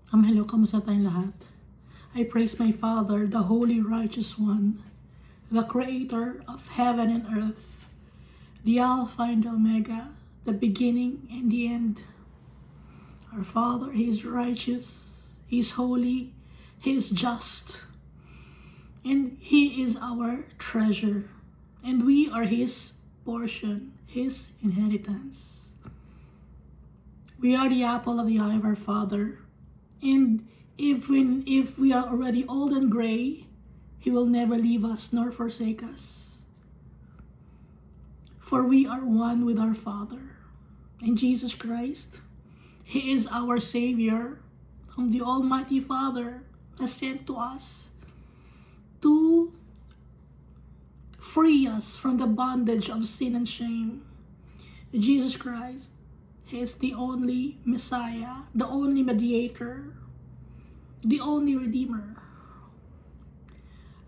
Hello, kamusta tayong lahat? I praise my Father, the Holy Righteous One, the Creator of heaven and earth, the Alpha and the Omega, the beginning and the end. Our Father, He is righteous, He is holy, He is just, and He is our treasure, and we are His portion, His inheritance. We are the apple of the eye of our Father, and if we are already old and gray, He will never leave us nor forsake us. For we are one with our Father. And Jesus Christ, He is our Savior, whom the Almighty Father has sent to us to free us from the bondage of sin and shame. Jesus Christ, He is the only Messiah, the only mediator, the only Redeemer.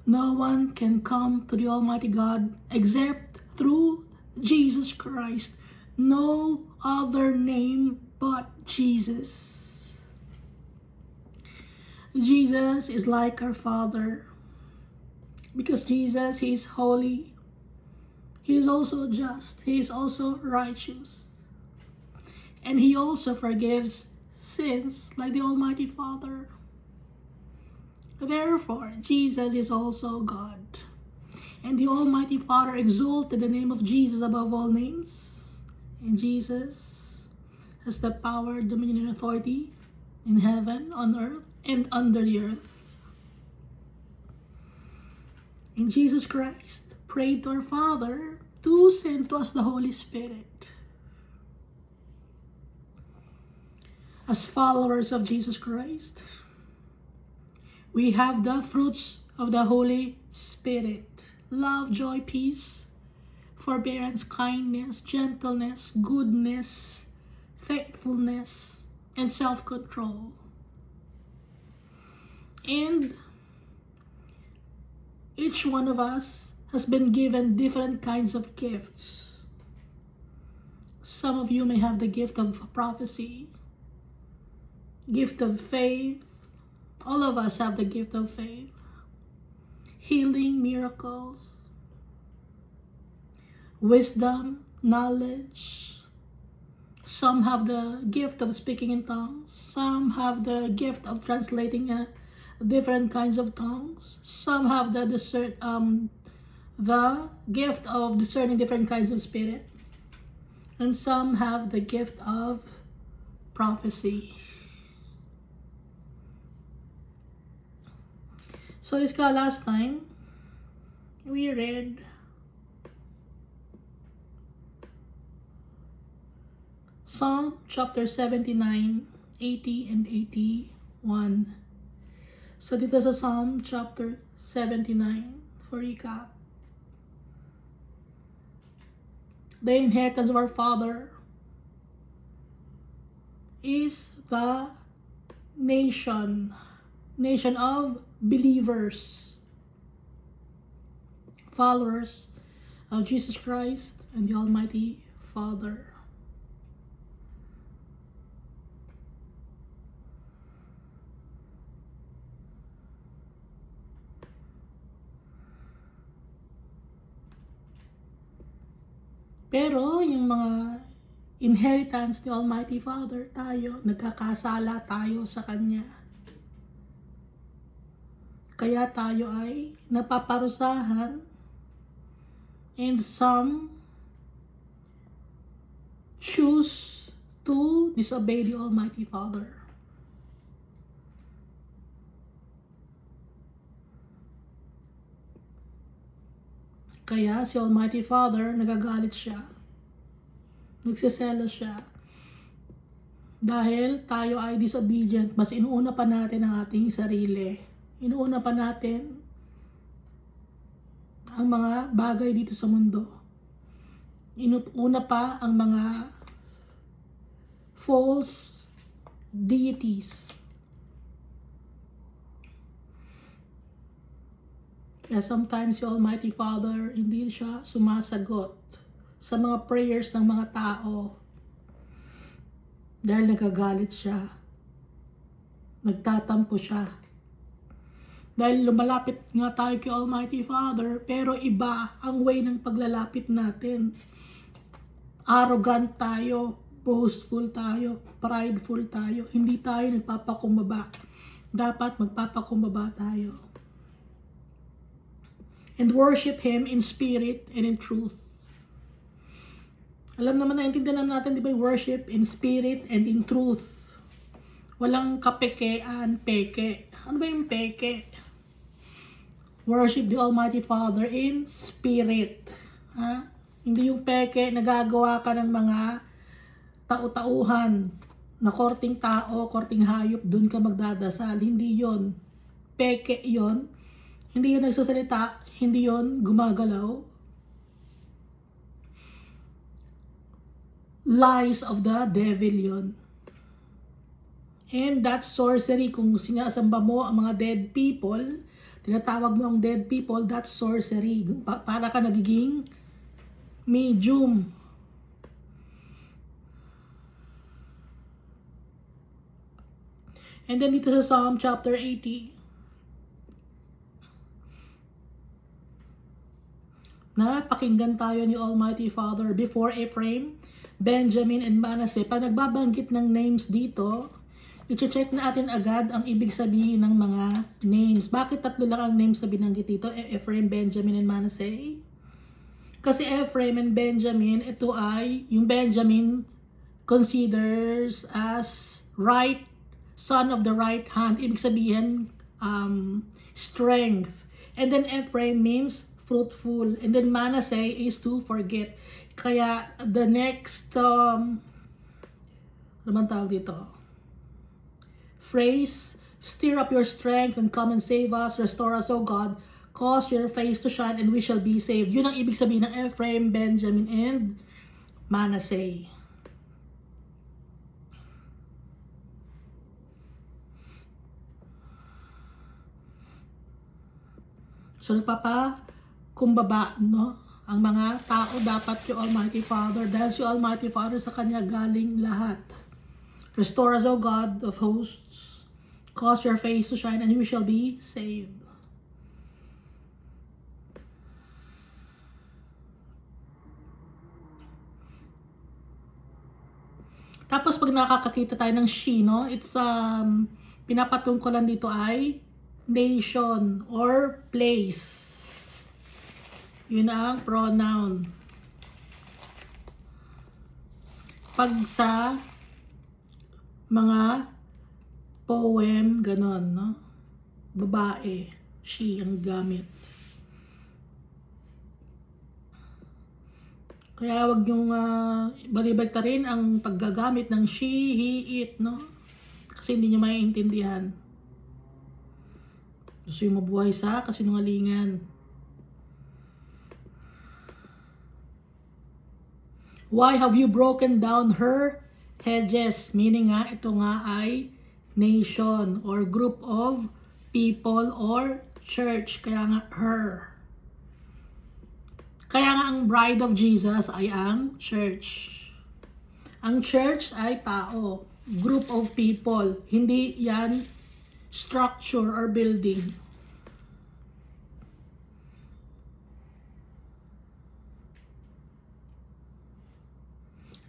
No one can come to the Almighty God except through Jesus Christ. No other name but Jesus. Jesus is like our Father because Jesus, He is holy. He is also just. He is also righteous. And He also forgives sins like the Almighty Father. Therefore, Jesus is also God. And the Almighty Father exalted the name of Jesus above all names. And Jesus has the power, dominion, and authority in heaven, on earth, and under the earth. And Jesus Christ prayed to our Father to send to us the Holy Spirit. As followers of Jesus Christ, we have the fruits of the Holy Spirit: love, joy, peace, forbearance, kindness, gentleness, goodness, faithfulness, and self-control. And each one of us has been given different kinds of gifts. Some of you may have the gift of prophecy, gift of faith. All of us have the gift of faith, healing, miracles, wisdom, knowledge. Some have the gift of speaking in tongues. Some have the gift of translating different kinds of tongues. Some have the gift of discerning different kinds of spirit. And some have the gift of prophecy. So, last time, we read Psalm chapter 79, 80 and 81. So, dito sa Psalm chapter 79, for recap, the inheritance of our Father is the nation of believers, followers of Jesus Christ and the Almighty Father. Pero yung mga inheritance ni Almighty Father, tayo, nagkakasala tayo sa Kanya. Kaya tayo ay napaparusahan, and some choose to disobey the Almighty Father. Kaya si Almighty Father, nagagalit siya. Nagsiselos siya. Dahil tayo ay disobedient, mas inuuna pa natin ang ating sarili. Inuuna pa natin ang mga bagay dito sa mundo. Inuuna pa ang mga false deities. Kaya sometimes si Almighty Father, hindi siya sumasagot sa mga prayers ng mga tao dahil nagagalit siya. Nagtatampo siya. Dahil lumalapit nga tayo kay Almighty Father, pero iba ang way ng paglalapit natin. Arrogant tayo, boastful tayo, prideful tayo. Hindi tayo nagpapakumbaba. Dapat magpapakumbaba tayo. And worship Him in spirit and in truth. Alam naman, naintindihan natin, di ba, worship in spirit and in truth. Walang kapekean, peke. Ano ba yung peke? Worship the Almighty Father in spirit. Ha? Hindi yung peke, nagagawa ka ng mga tau-tauhan na korting tao, korting hayop, dun ka magdadasal. Hindi yon. Peke yon. Hindi yon nagsasalita, hindi yon gumagalaw. Lies of the devil yon. And that's sorcery. Kung sinasamba mo ang mga dead people, tinatawag mo ang dead people, that's sorcery. Para ka nagiging medium. And then dito sa Psalm chapter 80, na pakinggan tayo ni Almighty Father before Ephraim, Benjamin, and Manasseh. Pag nagbabanggit ng names dito, i-check natin agad ang ibig sabihin ng mga names. Bakit tatlo lang ang names na binanggit dito? Ephraim, Benjamin, and Manasseh? Kasi Ephraim and Benjamin, ito ay, yung Benjamin considers as right, son of the right hand. Ibig sabihin, strength. And then Ephraim means fruitful. And then Manasseh is to forget. Kaya the next, ano man tawag dito? Phrase, stir up your strength and come and save us, restore us, O God, cause your face to shine and we shall be saved. Yun ang ibig sabihin ng Ephraim, Benjamin, and Manasseh. So nagpapakumbaba, no? Ang mga tao dapat kay Almighty Father, dahil si Almighty Father sa Kanya galing lahat. Restore us, O God of hosts, cause your face to shine, and we shall be saved. Tapos pag nakakakita tayo ng she, no, it's pinapatungkulan dito ay nation or place. Yun ang pronoun. Pag sa mga poem, ganon, no? Babae, she ang gamit. Kaya wag yung balibagta rin ang paggagamit ng she, he, it, no? Kasi hindi nyo maiintindihan. Gusto yung mabuhay sa kasinungalingan. Why have you broken down her hedges? Meaning nga, ito nga ay nation or group of people or church. Kaya nga her. Kaya nga ang bride of Jesus ay ang church. Ang church ay tao. Group of people. Hindi yan structure or building.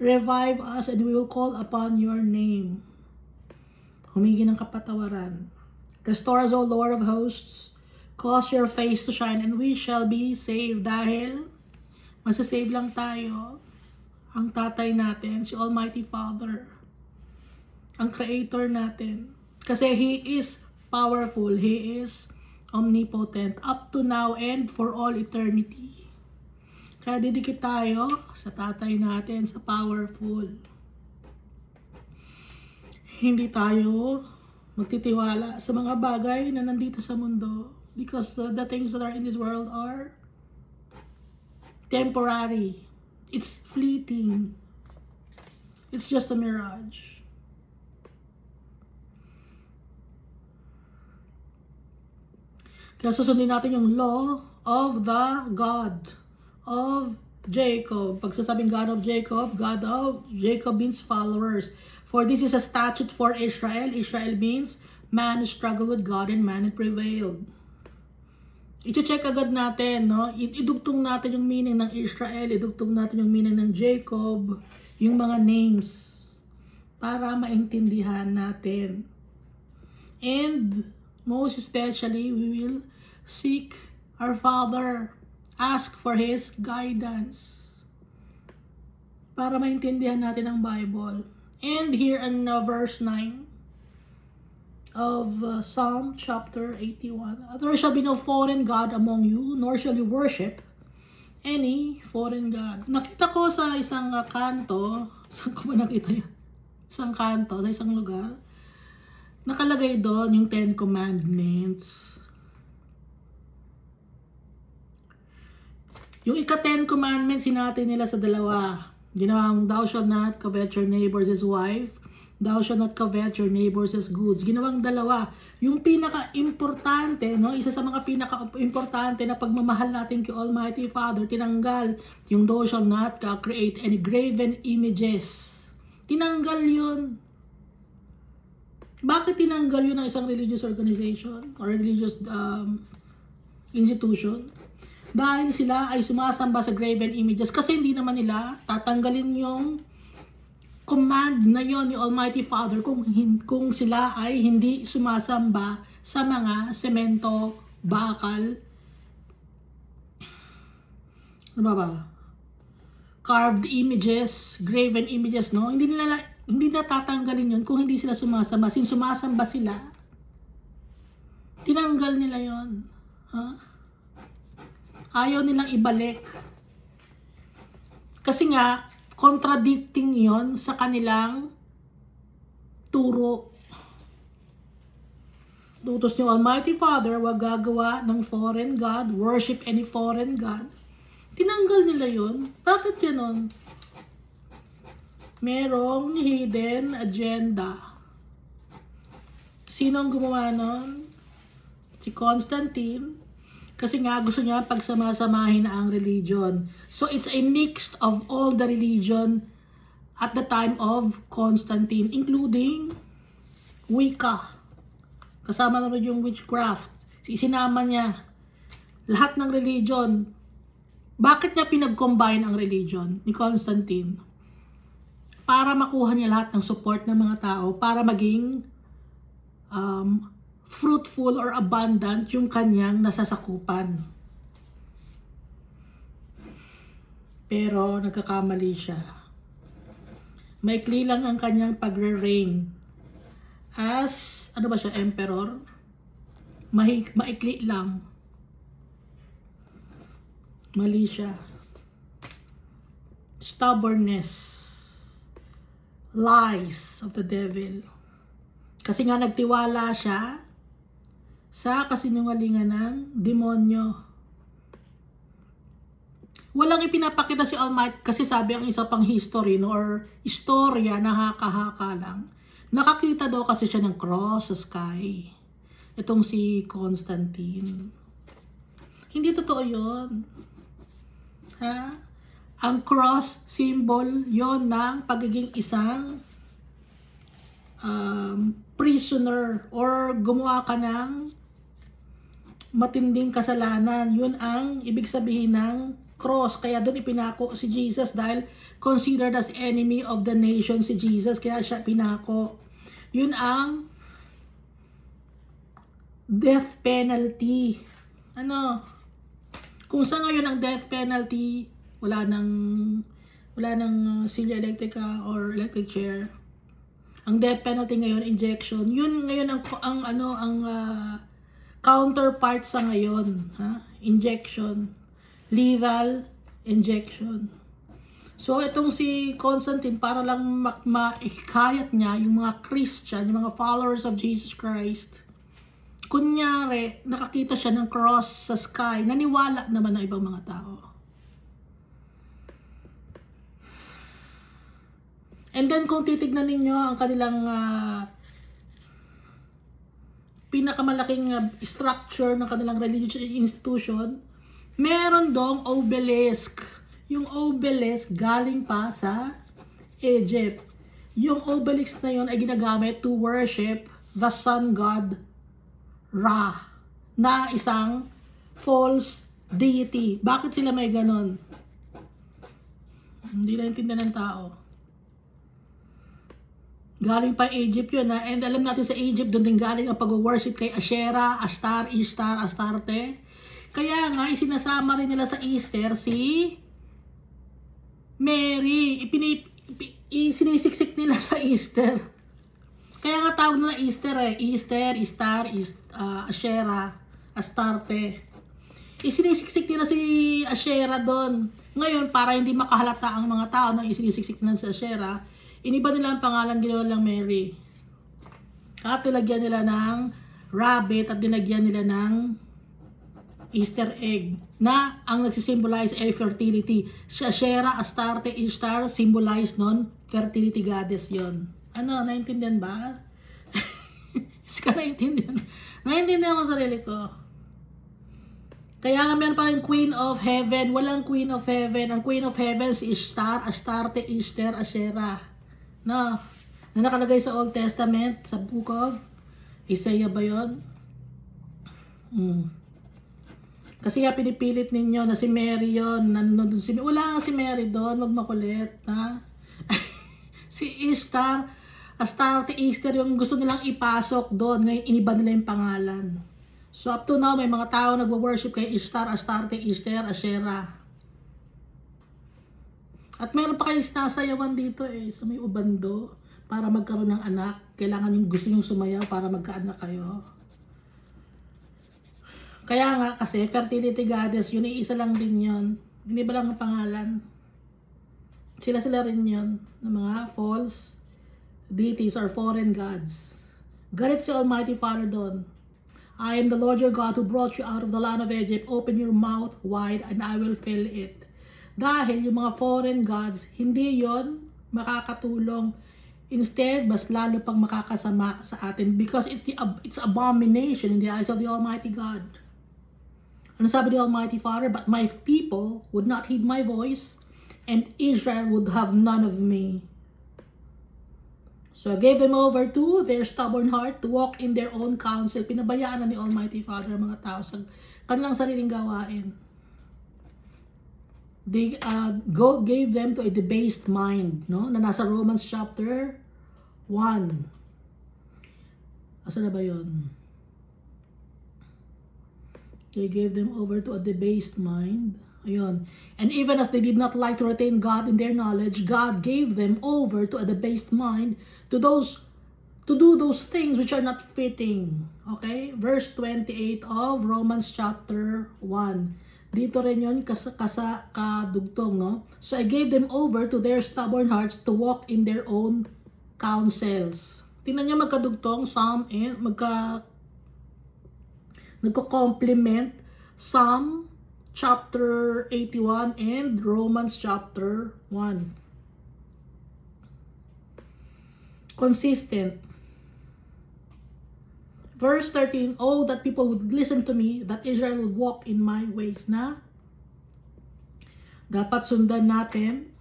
Revive us and we will call upon your name. Humingi ng kapatawaran. Restore us, O Lord of hosts. Cause your face to shine and we shall be saved. Dahil masasave lang tayo. Ang tatay natin, si Almighty Father. Ang Creator natin. Kasi He is powerful. He is omnipotent. Up to now and for all eternity. Kaya didikit tayo sa tatay natin, sa powerful. Hindi tayo magtitiwala sa mga bagay na nandito sa mundo. Because the things that are in this world are temporary. It's fleeting. It's just a mirage. Kaya susundin natin yung law of the God of Jacob. Pag sasabing God of Jacob means followers. For this is a statute for Israel. Israel means Man struggled with God and man prevailed. I-check agad natin, no? Idugtong natin yung meaning ng Israel, idugtong natin yung meaning ng Jacob, yung mga names, para maintindihan natin. And most especially, we will seek our Father, ask for His guidance, para maintindihan natin ang Bible. And here in verse 9, of Psalm chapter 81. There shall be no foreign God among you, nor shall you worship any foreign God. Nakita ko sa isang kanto, saan ko ba nakita yun? Isang kanto, sa isang lugar. Nakalagay doon yung 10 Commandments. Yung ika-10 Commandments, sinati nila sa dalawa. Ginawang, thou shalt not covet your neighbor's wife, thou shalt not covet your neighbor's goods. Ginawang dalawa. Yung pinaka-importante, no? Isa sa mga pinaka-importante na pagmamahal natin kay Almighty Father, tinanggal yung thou shalt not create any graven images. Tinanggal yun. Bakit tinanggal yun ng isang religious organization or religious institution? Dahil sila ay sumasamba sa graven images kasi hindi naman nila tatanggalin yung command na yon ni Almighty Father kung sila ay hindi sumasamba sa mga semento, bakal, ano ba? Carved images, graven images, no? Hindi natatanggalin yun kung hindi sila sumasamba. Since sumasamba sila, tinanggal nila yon. Ayaw nilang ibalik. Kasi nga, contradicting yon sa kanilang turo. Utos ni Almighty Father, wag gagawa ng foreign God, worship any foreign God. Tinanggal nila yon. Bakit ganon? Merong hidden agenda. Sino ang gumawa nun? Si Constantine. Kasi nga gusto niya pagsamasamahin na ang religion. So it's a mix of all the religion at the time of Constantine, including Wicca. Kasama naman yung witchcraft. Isinama niya lahat ng religion. Bakit niya pinag-combine ang religion ni Constantine? Para makuha niya lahat ng support ng mga tao, para maging fruitful or abundant yung kanyang nasasakupan. Pero nagkakamali siya. Maikli lang ang kanyang pagre-reign as, ano ba siya, emperor? Maikli lang. Mali siya. Stubbornness. Lies of the devil. Kasi nga nagtiwala siya sa kasinungalingan ng demonyo. Walang ipinapakita si Almighty kasi sabi ang isa pang history, no, or istorya na haka-haka lang. Nakakita daw kasi siya ng cross sa sky. Itong si Constantine. Hindi totoo yun. Ha? Ang cross symbol yon ng pagiging isang prisoner or gumawa ka ng matinding kasalanan. Yun ang ibig sabihin ng cross. Kaya doon ipinako si Jesus dahil considered as enemy of the nation si Jesus. Kaya siya pinako. Yun ang death penalty. Ano? Kung sa ngayon ang death penalty, wala nang silya electrica or electric chair. Ang death penalty ngayon, injection. Yun ngayon ang counterpart sa ngayon, ha? Injection. Lethal injection. So itong si Constantine, para lang maikayat niya yung mga Christian, yung mga followers of Jesus Christ. Kunyari, nakakita siya ng cross sa sky, naniwala naman ng ibang mga tao. And then kung titignan ninyo ang kanilang pinakamalaking structure ng kanilang religious institution, meron dong obelisk. Yung obelisk galing pa sa Egypt. Yung obelisk na yon ay ginagamit to worship the sun god Ra, na isang false deity. Bakit sila may ganon? Hindi naintindihan ng tao. Galing pa Egypt yun, ha? And alam natin sa Egypt, doon din galing ang pag-worship kay Asherah, Ashtar, Ishtar, Astarte. Kaya nga, isinasama rin nila sa Easter si Mary. Sinisiksik nila sa Easter. Kaya nga tawag nila Easter Easter, Ishtar, Asherah, Astarte. Isinisiksik nila si Asherah doon. Ngayon, para hindi makahalata ang mga tao na isinisiksik nila si Asherah, iniba nila ang pangalan, ginawa lang Mary. At nilagyan nila ng rabbit at nilagyan nila ng Easter egg na ang nagsisimbolize ay fertility. Si Asherah, Astarte, Ishtar, symbolize nun, fertility goddess yon. Ano, naintindihan ba? Iska naintindihan. Naintindihan ko sarili ko. Kaya nga meron pa yung Queen of Heaven. Walang Queen of Heaven. Ang Queen of Heaven si Ishtar, Astarte, Ishtar, Asherah. No. Na nakalagay sa Old Testament, sa Book of Isaiah ba yun? Kasi nga pinipilit ninyo na si Mary yun. Wala nga si Mary doon. Wag makulit. Ha? Si Ishtar, Astarte, Easter, yung gusto nilang ipasok doon. Ngayon, iniba nila yung pangalan. So, up to now, may mga tao nagwo-worship kay Ishtar, Astarte, Easter, Asherah. At meron pa kayong sinasayawan dito sa may ubando para magkaroon ng anak. Kailangan yung gusto nyong sumayaw para magkaanak kayo. Kaya nga, kasi fertility goddess, yun isa lang din yun. Iniba lang ang pangalan. Sila rin yun, ng mga false deities or foreign gods. Galit si Almighty Father doon. I am the Lord your God who brought you out of the land of Egypt. Open your mouth wide and I will fill it. Dahil yung mga foreign gods, hindi yon makakatulong. Instead, mas lalo pang makakasama sa atin because it's abomination in the eyes of the Almighty God. Ano sabi ni Almighty Father? But my people would not heed my voice and Israel would have none of me. So I gave them over to their stubborn heart to walk in their own counsel. Pinabayaan na ni Almighty Father ang mga tao sa kanilang sariling gawain. They gave them to a debased mind, no? Na nasa Romans chapter 1. Asa na ba yun? They gave them over to a debased mind. Ayun. And even as they did not like to retain God in their knowledge, God gave them over to a debased mind to do those things which are not fitting. Okay? Verse 28 of Romans chapter 1. Dito rin yun kadugtong, no? So I gave them over to their stubborn hearts to walk in their own counsels. Tingnan niyo magkadugtong, Psalm and nagko-complement Psalm chapter 81 and Romans chapter 1. Consistent. Verse 13, oh, that people would listen to me, that Israel would walk in my ways. Na dapat sundan natin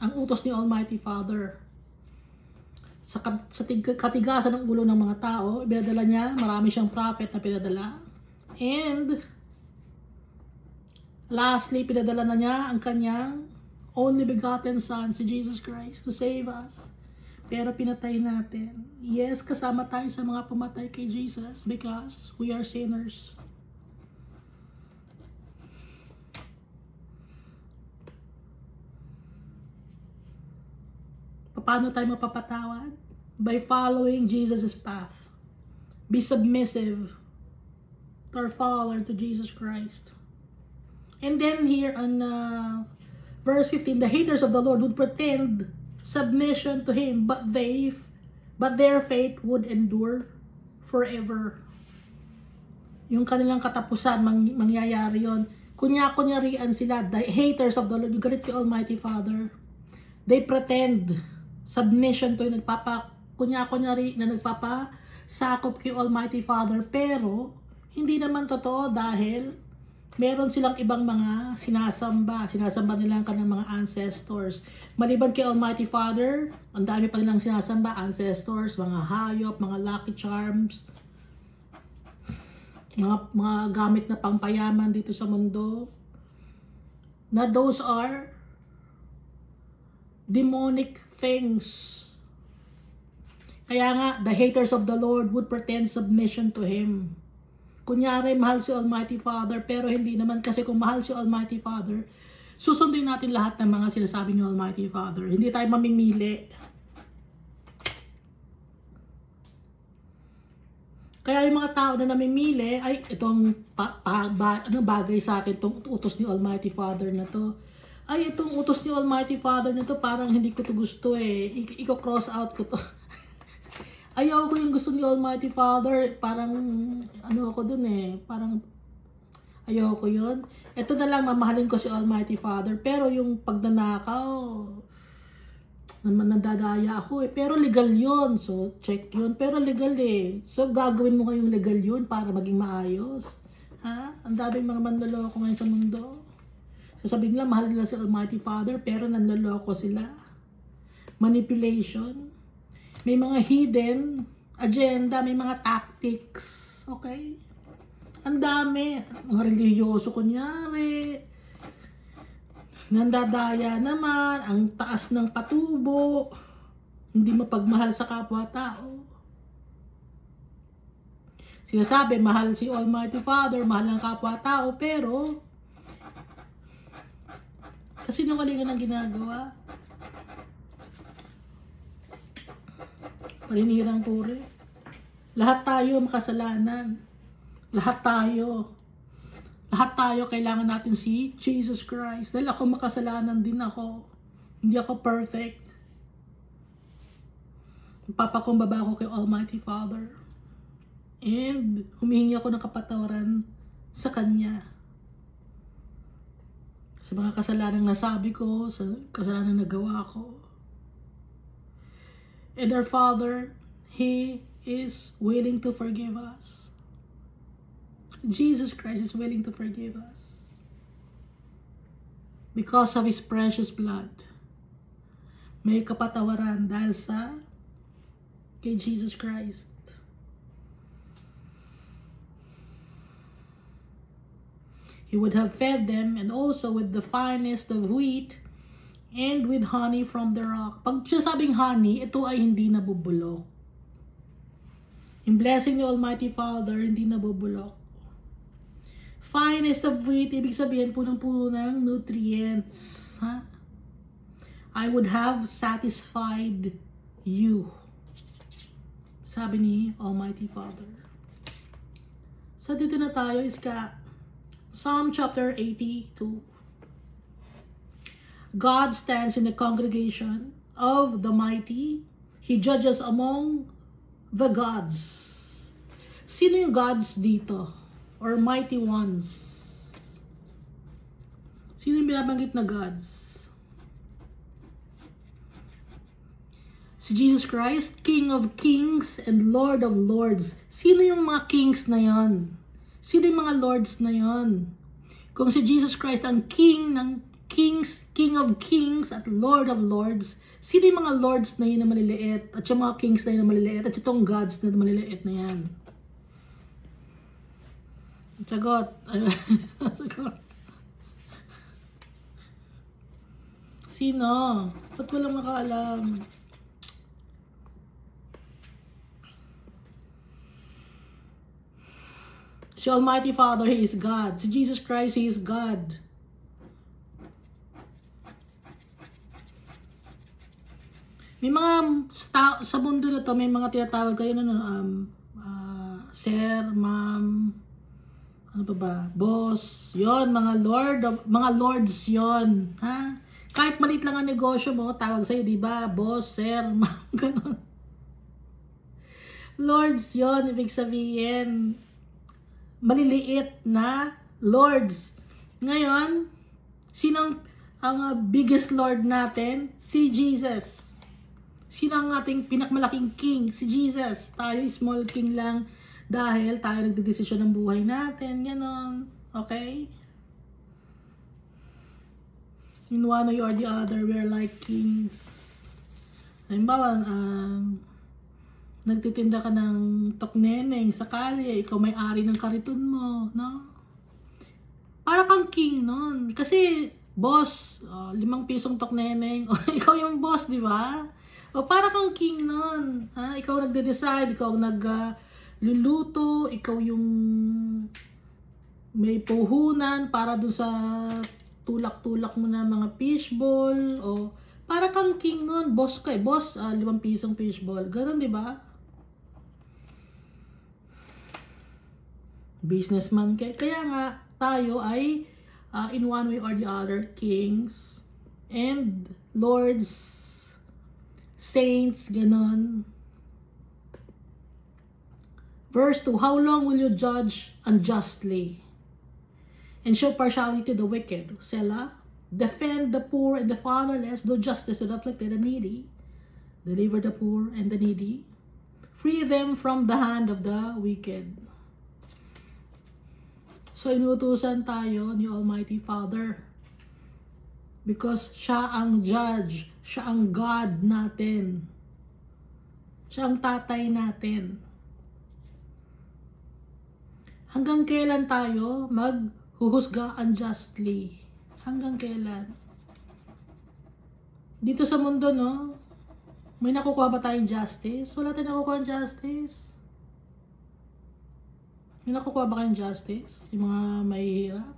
ang utos ni Almighty Father. Sa katigasan ng ulo ng mga tao, pinadala niya, marami siyang prophet na pinadala. And lastly, pinadala na niya ang kanyang only begotten Son, si Jesus Christ, to save us. Pero pinatay natin. Yes, kasama tayo sa mga pumatay kay Jesus because we are sinners. Paano tayo mapapatawad? By following Jesus' path. Be submissive to our Father, to Jesus Christ. And then here on verse 15, the haters of the Lord would pretend submission to Him, but their faith would endure forever. Yung kanilang katapusan, mangyayari yon. Kunya-kunyarian sila, the haters of the Lord, yung galit kay Almighty Father. They pretend submission to Him, kunya-kunyari na nagpapasakop kay Almighty Father, pero hindi naman totoo dahil meron silang ibang mga sinasamba nila ang kanilang mga ancestors. Maliban kay Almighty Father, ang dami pa nilang sinasamba, ancestors, mga hayop, mga lucky charms, mga gamit na pangpayaman dito sa mundo, na those are demonic things. Kaya nga, the haters of the Lord would pretend submission to Him. Kunyari, mahal si Almighty Father, pero hindi naman, kasi kung mahal si Almighty Father, susundin natin lahat ng mga sinasabi ni Almighty Father. Hindi tayo mamimili. Kaya yung mga tao na namimili, ay, itong bagay sa akin, itong utos ni Almighty Father na to. Ay, itong utos ni Almighty Father na to, parang hindi ko to gusto eh. Iko-cross out ko to. Ayaw ko yung gusto ni Almighty Father, parang ano ako dun eh, parang ayaw ko yun. Ito na lang, mamahalin ko si Almighty Father, pero yung pagnanakaw, naman nadadaya ako eh, pero legal yun, so check yun, pero legal eh, so gagawin mo ngayong legal yun para maging maayos, ha? Ang daming mga manloloko ngayon sa mundo, sasabihin nila mahal nila si Almighty Father, pero nanloloko sila, manipulation. May mga hidden agenda, may mga tactics, okay? Ang dami, mga religyoso kunyari, nandadaya naman, ang taas ng patubo, hindi mapagmahal sa kapwa-tao. Sinasabi, mahal si Almighty Father, mahal ang kapwa-tao, pero kasi sinungalingan ang ginagawa. Paninirang puri. Lahat tayo makasalanan. Lahat tayo kailangan natin si Jesus Christ. Dahil ako makasalanan din ako. Hindi ako perfect. Papakumbaba ako kay Almighty Father. And humihingi ako ng kapatawaran sa Kanya. Sa mga kasalanang nasabi ko, sa kasalanang nagawa ko. And our Father, He is willing to forgive us. Jesus Christ is willing to forgive us. Because of His precious blood. May kapatawaran dahil sa kay Jesus Christ. He would have fed them, and also with the finest of wheat, and with honey from the rock. Pag sinasabing honey, ito ay hindi nabubulok. Yung blessing ni Almighty Father, hindi nabubulok. Finest of wheat, ibig sabihin punong-puno ng nutrients. Ha? I would have satisfied you. Sabi ni Almighty Father. So dito na tayo, iska. Psalm chapter 82. God stands in the congregation of the mighty. He judges among the gods. Sino yung gods dito? Or mighty ones? Sino yung binabanggit na gods? Si Jesus Christ, King of kings and Lord of lords. Sino yung mga kings na yon? Sino yung mga lords na yon? Kung si Jesus Christ ang king ng kings, King of kings at Lord of lords, sino yung mga lords na yun na maliliit at yung mga kings na yun na maliliit at itong gods na maliliit na yan? Sagot. Sagot. Sino? Ba't walang makaalam? Si Almighty Father, He is God. Si Jesus Christ, He is God. May mga sa mundo na to, may mga tinatawag kayo sir, ma'am, ano pa ba, boss, yon, mga lords yon, ha? Kahit maliit lang ang negosyo mo, tawag sa'yo, di ba? Boss, sir, ma'am, ganun. Lords yon, ibig sabihin, maliliit na lords. Ngayon, sinong ang biggest lord natin? Si Jesus. Sino ang ating pinakmalaking king? Si Jesus. Tayo small king lang dahil tayo nagdedesisyon ng buhay natin. Ganon. Okay? In one way or the other, we're like kings. Halimbawa, nagtitinda ka ng tokneneng sa kalye, ikaw may-ari ng kariton mo, no? Para kang king nun. Kasi, boss, 5 pisong tokneneng, o ikaw yung boss, di ba? O para kang king nun. Ha? Ikaw nagde-decide, ikaw nagluluto, ikaw yung may puhunan para dun sa tulak-tulak mo na mga fishball, o para kang king nun. Boss ka eh. Boss, 5 pisong fishball. Ganun, di ba? Businessman kayo. Kaya nga, tayo ay in one way or the other, kings and lords, saints, ganon. Verse 2, how long will you judge unjustly and show partiality to the wicked? Selah. Defend the poor and the fatherless, do justice to the afflicted and needy. Deliver the poor and the needy. Free them from the hand of the wicked. So, inutusan tayo ni Almighty Father because siya ang judge, siya ang God natin, siya ang tatay natin. Hanggang kailan tayo maghuhusga unjustly? Hanggang kailan? Dito sa mundo, no? May nakukuha ba tayong justice? Wala tayong nakukuha ng justice. May nakukuha ba kayong justice? Yung mga mahihirap?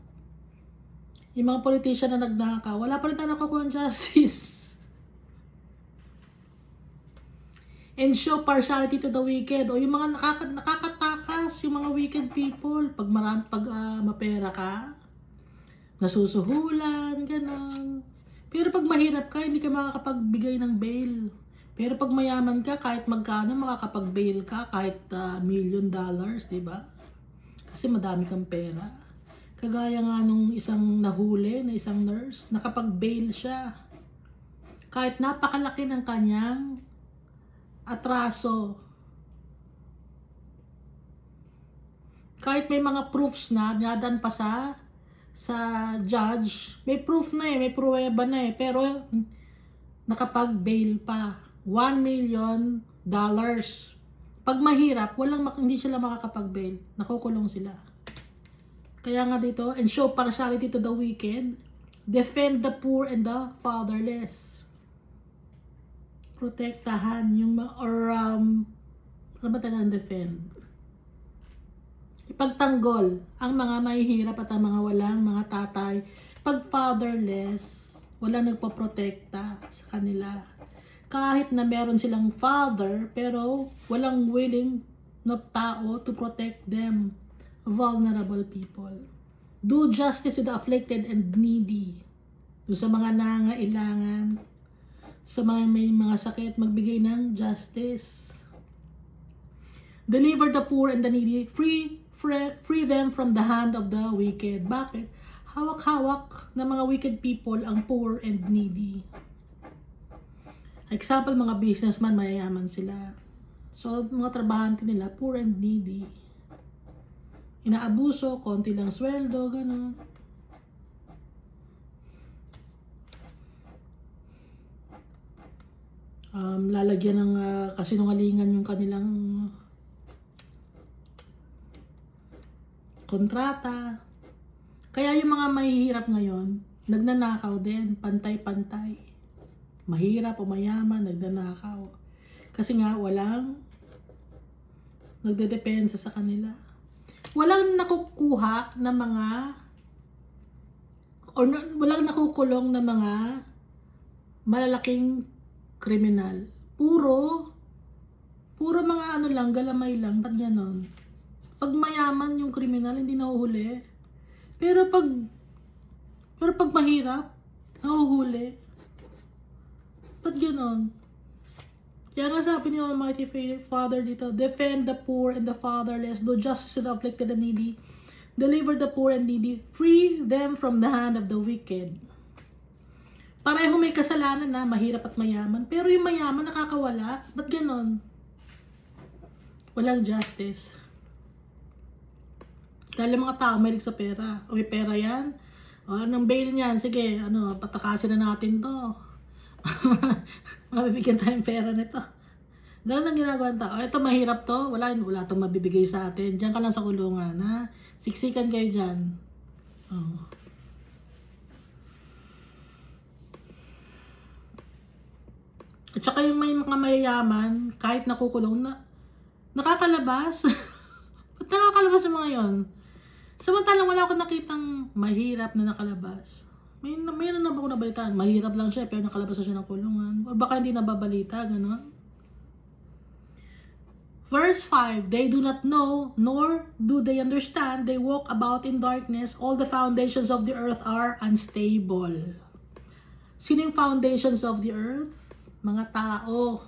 Yung mga politician na nagnakaw, wala pa rin tayo nakukuha ng justice. And show partiality to the wicked. O yung mga nakakatakas, yung mga wicked people. Pag mapera ka, nasusuhulan, ganon. Pero pag mahirap ka, hindi ka makakapagbigay ng bail. Pero pag mayaman ka, kahit magkano, makakapag-bail ka, kahit $1 million, di ba? Kasi madami kang pera. Kagaya nga nung isang nahuli na isang nurse, nakapag-bail siya. Kahit napakalaki ng kanyang atraso. Kahit may mga proofs na, dinadaan pa sa judge, may proof na eh, may pruweba na eh, pero nakapag-bail pa. $1 million. Pag mahirap, hindi sila makakapag-bail. Nakukulong sila. Kaya nga dito, and show partiality to the wicked, defend the poor and the fatherless. Protektahan yung ano ba talagang defend? Ipagtanggol ang mga mahihirap at ang mga walang mga tatay. Pag fatherless, walang nagpaprotekta sa kanila. Kahit na meron silang father, pero walang willing na tao to protect them, vulnerable people. Do justice to the afflicted and needy. Do sa mga nangailangan, sa mga may mga sakit, magbigay ng justice. Deliver the poor and the needy. Free them from the hand of the wicked. Bakit? Hawak-hawak na mga wicked people ang poor and needy. Example, mga businessman, mayayaman sila. So, mga trabahante nila, poor and needy. Inaabuso, konti lang sweldo, gano'n. Lalagyan ng kasinungalingan yung kanilang kontrata. Kaya yung mga mahihirap ngayon, nagnanakaw din, pantay-pantay. Mahirap o mayaman, nagnanakaw. Kasi nga, walang nagdedepensa sa kanila. Walang nakukuha na mga walang nakukulong na mga malalaking kriminal. Puro mga ano lang, galamay lang, pag ganon. Pag mayaman yung kriminal, hindi nahuhuli. Pero pag mahirap, nahuhuli. Ba't ganon? Kaya nga sabi ni Almighty Father dito, defend the poor and the fatherless, do justice to the afflicted and needy, deliver the poor and needy, free them from the hand of the wicked. Pareho may kasalanan na, mahirap at mayaman, pero yung mayaman nakakawala. Ba't ganon? Walang justice. Dahil mga tao may sa pera, o may pera yan, O, anong bail niyan? Sige, patakasin na natin to. Mabibigyan tayong pera nito. Ganun ang ginagawa ng tao. Ito mahirap to. Wala itong mabibigay sa atin. Diyan ka lang sa kulungan, ha? Siksikan kayo dyan. Oh. At saka yung may mga mayayaman, kahit nakukulong na, nakakalabas. Ba't nakakalabas yung mga yon? Samantalang wala akong nakitang mahirap na nakalabas. Mayroon na ba ako nabalitaan? Mahirap lang siya, pero nakalabas na siya ng kulungan. O baka hindi nababalita, gano'n. Verse 5, they do not know, nor do they understand. They walk about in darkness. All the foundations of the earth are unstable. Sino yung foundations of the earth? Mga tao.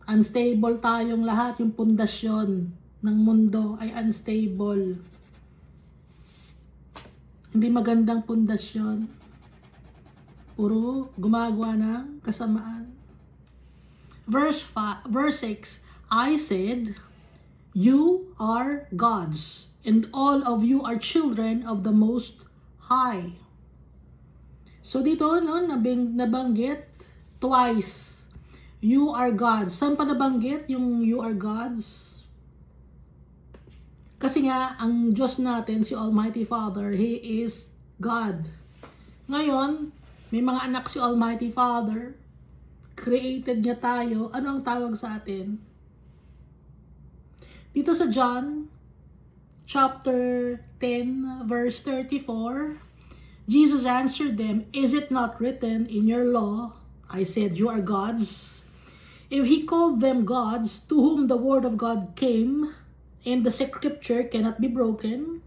Unstable tayong lahat. Yung pundasyon ng mundo ay unstable. Hindi magandang pundasyon. Puro gumagawa ng kasamaan. Verse 6, I said, you are gods, and all of you are children of the Most High. So dito, nabanggit twice. You are gods. Saan pa nabanggit yung you are gods? Kasi nga, ang Diyos natin, si Almighty Father, He is God. Ngayon, may mga anak si Almighty Father, created niya tayo. Ano ang tawag sa atin? Dito sa John, chapter 10, verse 34, Jesus answered them, is it not written in your law, I said, you are gods? If He called them gods, to whom the word of God came, and the scripture cannot be broken,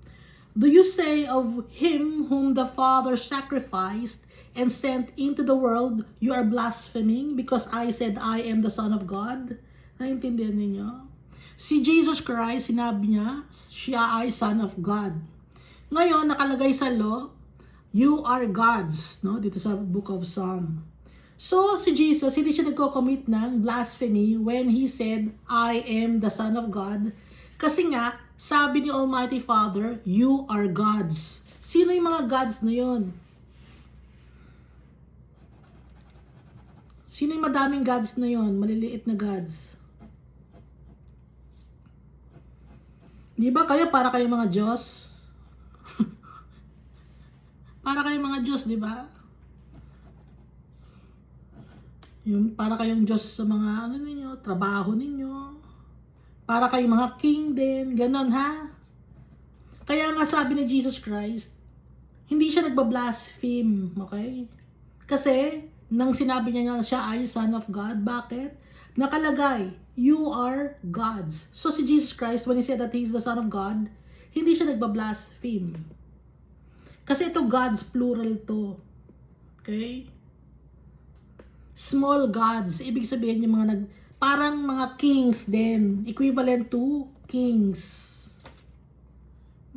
do you say of Him whom the Father sacrificed and sent into the world, you are blaspheming because I said I am the Son of God? Naintindihan ninyo? Si Jesus Christ, sinabi niya, siya ay Son of God. Ngayon, nakalagay sa law, you are gods, no? Dito sa book of Psalm. So, si Jesus, hindi siya nagko-commit ng blasphemy when He said, I am the Son of God. Kasi nga, sabi ni Almighty Father, you are gods. Sino yung mga gods na yun? Sino yung madaming gods na yun? Maliliit na gods. Di ba kayo para kayong mga Diyos? Para kayong mga Diyos, di ba? Yung para kayong Diyos sa mga ninyo, trabaho ninyo. Para kayong mga king din, ganon ha. Kaya nga sabi ni Jesus Christ, hindi siya nagbablaspheme, okay? Kasi, nang sinabi niya na siya ay Son of God, bakit? Nakalagay, you are gods. So si Jesus Christ, when He said that He is the Son of God, hindi siya nagbablaspheme. Kasi ito gods, plural to. Okay? Small gods, ibig sabihin yung mga parang mga kings din. Equivalent to kings.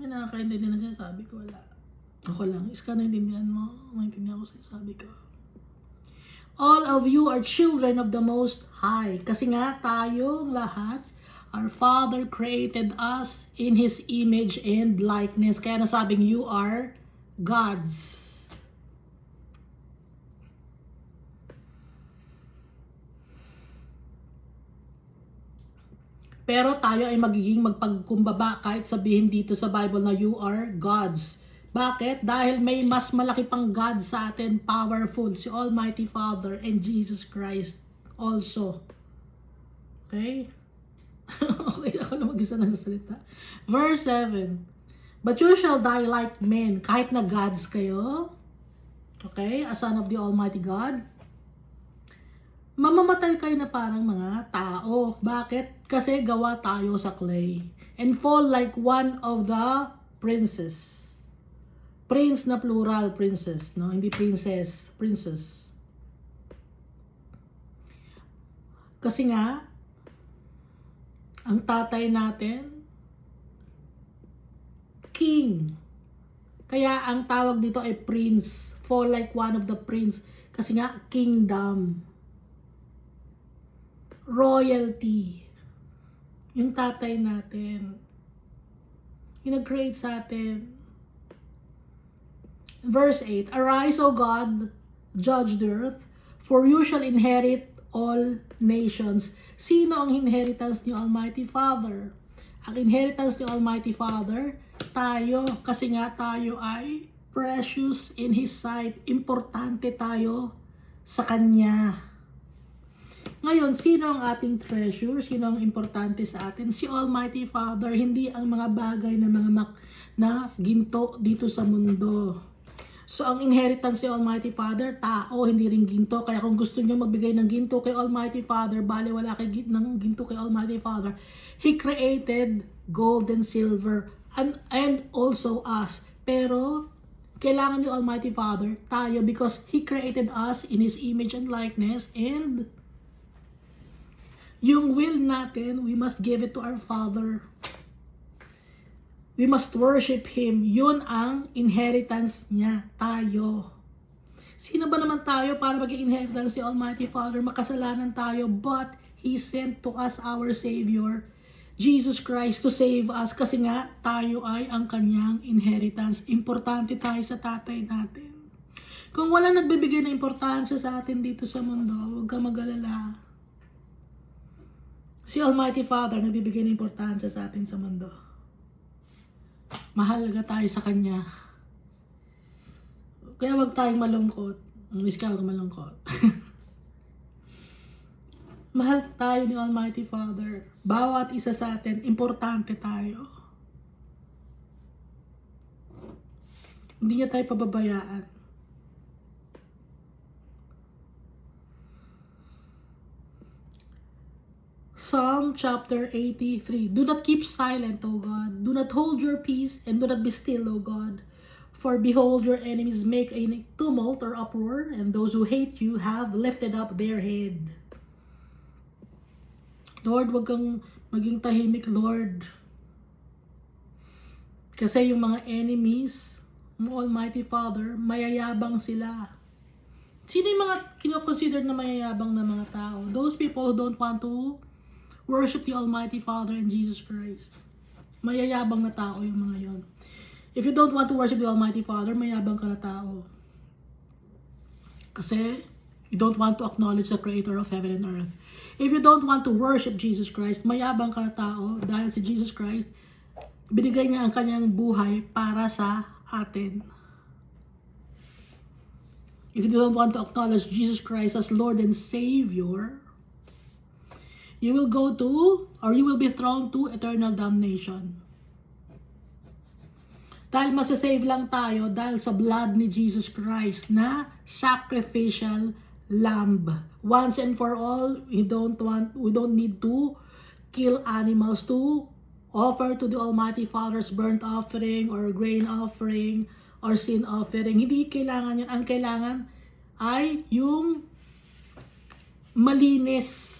May nakakaintindi na sinasabi ko, wala. Ako lang. Is ka naintindihan mo? Maintindihan ko sinasabi ko. All of you are children of the Most High. Kasi nga, tayong lahat, our Father created us in His image and likeness. Kaya nasabing you are gods. Pero tayo ay magiging magpagkumbaba kahit sabihin dito sa Bible na you are gods. Bakit? Dahil may mas malaki pang God sa atin, powerful, si Almighty Father and Jesus Christ also. Okay? Okay, ako na mag-isa ng salita. Verse 7. But you shall die like men, kahit na gods kayo. Okay? A son of the Almighty God. Mamamatay kayo na parang mga tao. Bakit? Kasi gawa tayo sa clay. And fall like one of the princes. Prince na plural, princess. No? Hindi princess, princess. Kasi nga, ang tatay natin, king. Kaya ang tawag dito ay prince. Fall like one of the prince. Kasi nga, kingdom. Royalty. Yung tatay natin. Yung nag-create sa atin. Verse 8, Arise, O God, judge the earth, for you shall inherit all nations. Sino ang inheritance ni Almighty Father? Ang inheritance ni Almighty Father, tayo, kasi nga tayo ay precious in His sight. Importante tayo sa Kanya. Ngayon, sino ang ating treasure? Sino ang importante sa atin? Si Almighty Father, hindi ang mga bagay na na ginto dito sa mundo. So, ang inheritance ni Almighty Father, tao, hindi rin ginto. Kaya kung gusto nyo magbigay ng ginto kay Almighty Father, bale wala kay ng ginto kay Almighty Father. He created gold and silver and also us. Pero, kailangan ni Almighty Father, tayo, because He created us in His image and likeness, and yung will natin, we must give it to our Father. We must worship Him. Yun ang inheritance niya, tayo. Sino ba naman tayo para maging inheritance si Almighty Father? Makasalanan tayo, but He sent to us our Savior, Jesus Christ, to save us. Kasi nga, tayo ay ang Kanyang inheritance. Importante tayo sa tatay natin. Kung wala nagbibigay ng importansya sa atin dito sa mundo, huwag ka mag-alala. Si Almighty Father nagbibigay ng importansya sa atin sa mundo. Mahalaga tayo sa Kanya. Kaya wag tayong malungkot. Miss ka, wag malungkot. Mahal tayo ni Almighty Father. Bawat isa sa atin, importante tayo. Hindi niya tayo pababayaan. Psalm chapter 83. Do not keep silent, O God. Do not hold your peace, and do not be still, O God. For behold, your enemies make a tumult or uproar, and those who hate you have lifted up their head. Lord, wag kang maging tahimik, Lord. Kasi yung mga enemies mo, Almighty Father, mayayabang sila. Sino yung mga kinoconsider na mayayabang na mga tao? Those people who don't want to worship the Almighty Father and Jesus Christ. Mayayabang na tao yung mga yon. If you don't want to worship the Almighty Father, mayabang ka na tao. Kasi you don't want to acknowledge the Creator of heaven and earth. If you don't want to worship Jesus Christ, mayabang ka na tao dahil si Jesus Christ, binigay niya ang kanyang buhay para sa atin. If you don't want to acknowledge Jesus Christ as Lord and Savior, you will go to, or you will be thrown to eternal damnation. Dahil masasave lang tayo dahil sa blood ni Jesus Christ na sacrificial lamb. Once and for all, we don't need to kill animals to offer to the Almighty Father's burnt offering or grain offering or sin offering. Hindi kailangan yun. Ang kailangan ay yung malinis.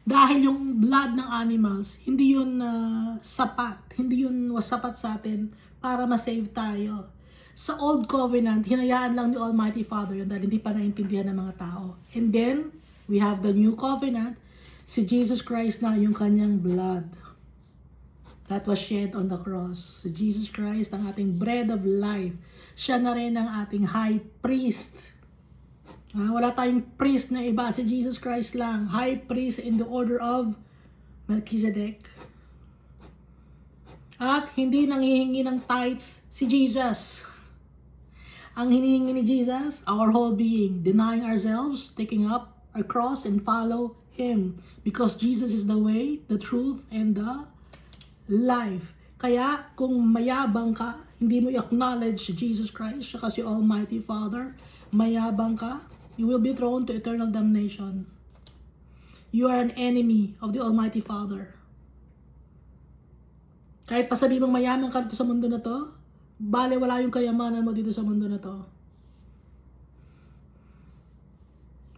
Dahil yung blood ng animals, hindi yun sapat. Hindi yun sapat sa atin para ma-save tayo. Sa Old Covenant, hinayaan lang ni Almighty Father yun dahil hindi pa naintindihan ng mga tao. And then, we have the New Covenant. Si Jesus Christ na yung kanyang blood that was shed on the cross. Si Jesus Christ, ang ating bread of life. Siya na rin ang ating high priest. Wala tayong priest na iba, si Jesus Christ lang. High priest in the order of Melchizedek. At hindi nanghihingi ng tithes si Jesus. Ang hinihingi ni Jesus, our whole being, denying ourselves, taking up our cross and follow Him. Because Jesus is the way, the truth, and the life. Kaya kung mayabang ka, hindi mo i-acknowledge si Jesus Christ, siya kasi Almighty Father, mayabang ka, you will be thrown to eternal damnation. You are an enemy of the Almighty Father. Kahit pa sabi mong mayaman ka dito sa mundo na to, bale wala yung kayamanan mo dito sa mundo na to.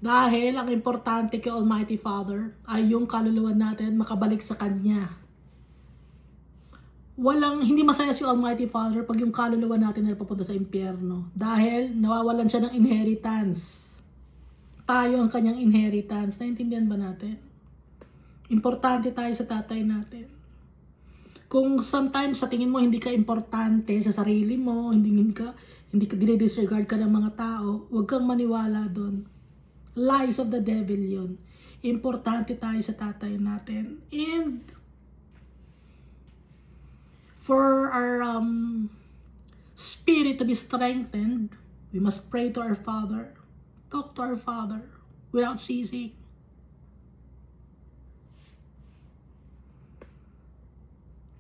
Dahil ang importante kay Almighty Father ay yung kaluluwa natin makabalik sa Kanya. Hindi masaya si Almighty Father pag yung kaluluwa natin ay papunta sa impyerno. Dahil nawawalan siya ng inheritance. Tayo ang kanyang inheritance. Naintindihan ba natin? Importante tayo sa tatay natin. Kung sometimes sa tingin mo hindi ka importante sa sarili mo, hindi ka dinidisregard ka ng mga tao, huwag kang maniwala doon. Lies of the devil yun. Importante tayo sa tatay natin. And for our spirit to be strengthened, we must pray to our Father. Talk to our Father without ceasing.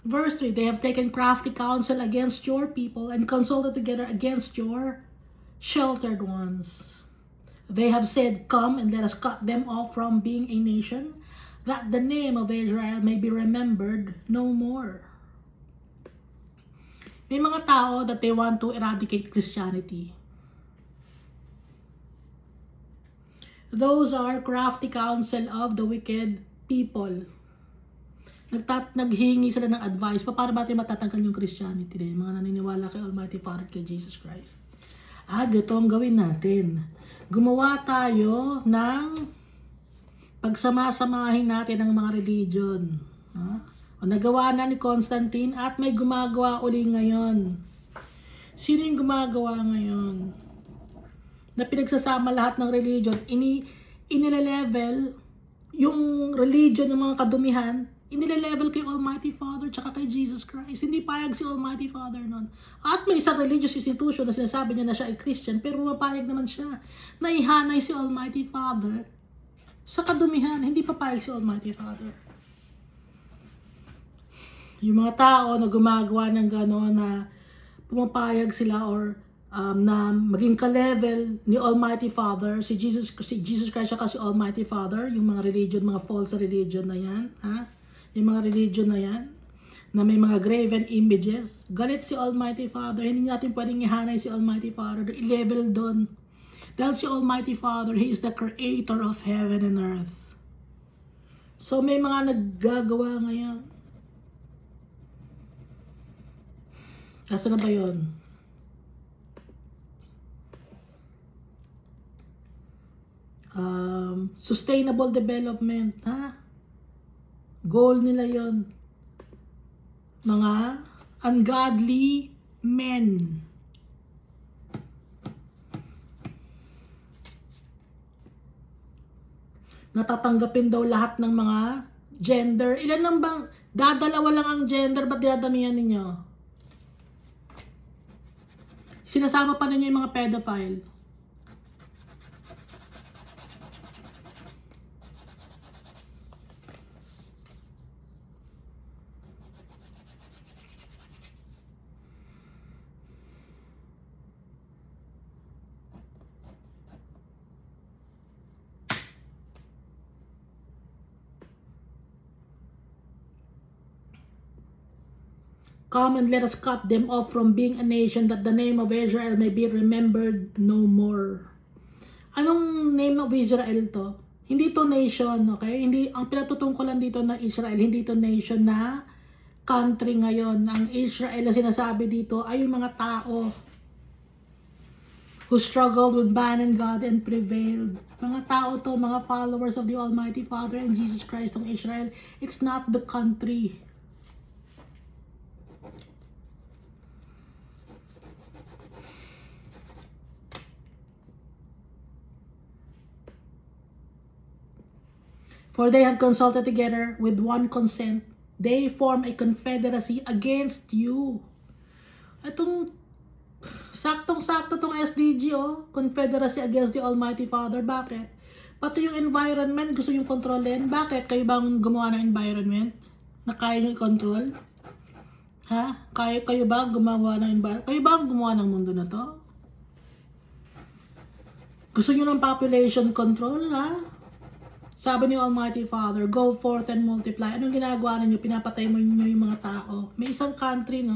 Verse 3, they have taken crafty counsel against your people and consulted together against your sheltered ones. They have said, come and let us cut them off from being a nation, that the name of Israel may be remembered no more. May mga tao that they want to eradicate Christianity. Those are crafty counsel of the wicked people. Naghingi sila ng advice, paano ba natin matatanggal yung Christianity din? Mga naniniwala kay Almighty Father, kay Jesus Christ. Ito ang gawin natin. Gumawa tayo ng pagsamasamahin natin ng mga religion. O nagawa na ni Constantine at may gumagawa uli ngayon. Sino yung gumagawa ngayon? Na pinagsasama lahat ng religion, inile-level yung religion ng mga kadumihan, inile-level kay Almighty Father tsaka kay Jesus Christ. Hindi payag si Almighty Father nun. At may isang religious institution na sinasabi niya na siya ay Christian, pero mapayag naman siya na ihanay si Almighty Father sa kadumihan. Hindi papayag si Almighty Father. Yung mga tao na gumagawa ng gano'n na pumapayag sila or na maging ka-level ni Almighty Father, si Jesus Christ at si Almighty Father, yung mga religion, mga false religion na yan, yung mga religion na yan, na may mga graven images, galit si Almighty Father. Hindi natin pwedeng ihanay si Almighty Father, i-level doon. Dahil si Almighty Father, He is the creator of heaven and earth. So may mga naggagawa ngayon. Kaso na ba yun? Sustainable development, goal nila yon. Mga ungodly men. Natatanggapin daw lahat ng mga gender. Ilan lang bang, dadalawa lang ang gender, ba't dinadamihan ninyo? Sinasama pa ninyo yung mga pedophile. Come and let us cut them off from being a nation, that the name of Israel may be remembered no more. Anong name of Israel to? Hindi to nation, okay? Hindi, ang pinatutungkulan dito na Israel, hindi to nation na country ngayon. Ang Israel na sinasabi dito ay yung mga tao who struggled with man and God and prevailed. Mga tao to, mga followers of the Almighty Father and Jesus Christ ng Israel. It's not the country. For they have consulted together with one consent. They form a confederacy against you. Itong saktong-sakto tong SDG, Confederacy against the Almighty Father. Bakit? Pati yung environment gusto yung kontrolin. Bakit? Kayo bang gumawa ng environment na kaya nyo i-control? Kayo ba gumawa ng environment? Kayo ba gumawa ng mundo na to? Gusto nyo ng population control, Sabi ni Almighty Father, go forth and multiply. Anong ginagawa ninyo? Pinapatay mo ninyo yung mga tao. May isang country,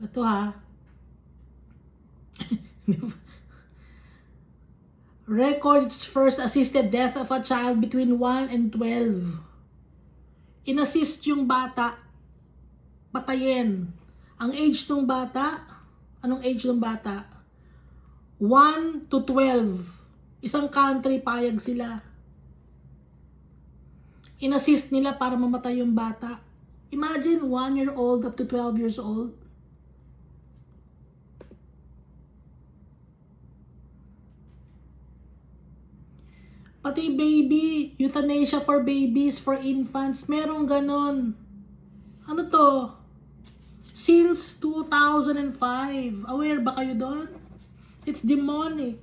Ito records first assisted death of a child between 1 and 12. Inassist yung bata, patayin. Ang age ng bata, anong age ng bata? 1 to 12. Isang country, payag sila. Inassist nila para mamatay yung bata. Imagine 1-year-old up to 12 years old. Pati baby, euthanasia for babies, for infants, merong ganon. Ano to? Since 2005. Aware ba kayo doon? It's demonic.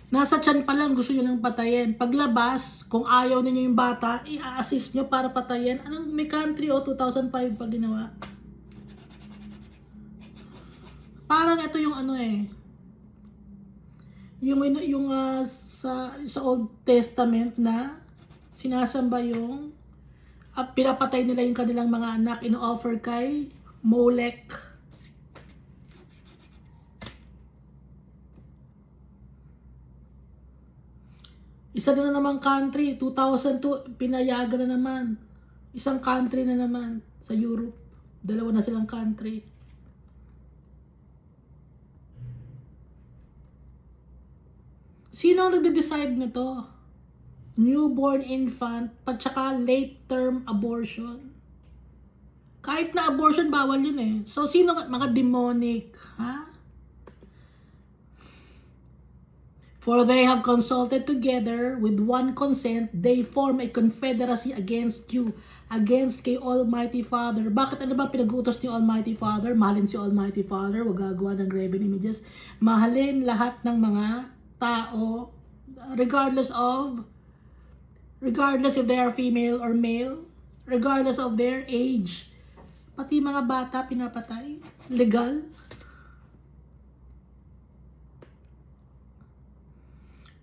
Nasa tiyan pa lang gusto nyo nang patayin. Paglabas, kung ayaw ninyo yung bata, i-assist nyo para patayin. Anong may country 2005 pa ginawa? Parang ito yung yung sa Old Testament na sinasamba yung pinapatay nila yung kanilang mga anak, ino-offer kay Molech. Isa na namang country, 2002, pinayagan na naman. Isang country na naman sa Europe. Dalawa na silang country. Sino ang nagde-decide nito? Newborn infant, patsaka late term abortion. Kahit na abortion, bawal yun eh. So, sino mga demonic? Ha? For they have consulted together with one consent, they form a confederacy against you, against kay Almighty Father. Bakit ano ba pinag-utos ni Almighty Father? Mahalin si Almighty Father, wag gagawa ng graven images. Mahalin lahat ng mga tao, regardless if they are female or male, regardless of their age. Pati mga bata pinapatay. Legal.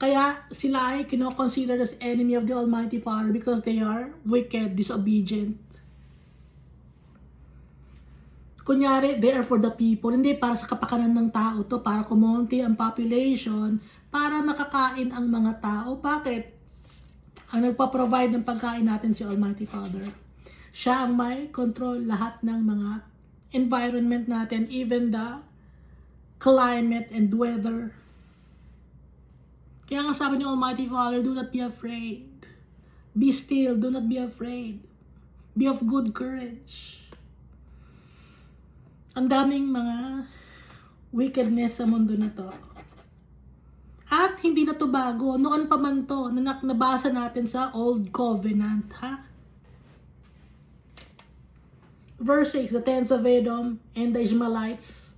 Kaya sila ay kino-consider as enemy of the Almighty Father because they are wicked, disobedient. Kunyari, they are for the people. Hindi para sa kapakanan ng tao to, para kumonti ang population, para makakain ang mga tao. Bakit? Ang nagpa-provide ng pagkain natin si Almighty Father. Siya ang may control lahat ng mga environment natin, even the climate and weather. Kaya nga sabi ni Almighty Father, do not be afraid. Be still, do not be afraid. Be of good courage. Ang daming mga wickedness sa mundo na to. At hindi na to bago. Noon pa man to, nabasa natin sa Old Covenant. Ha? Verse 6, the tents of Edom and the Ishmaelites,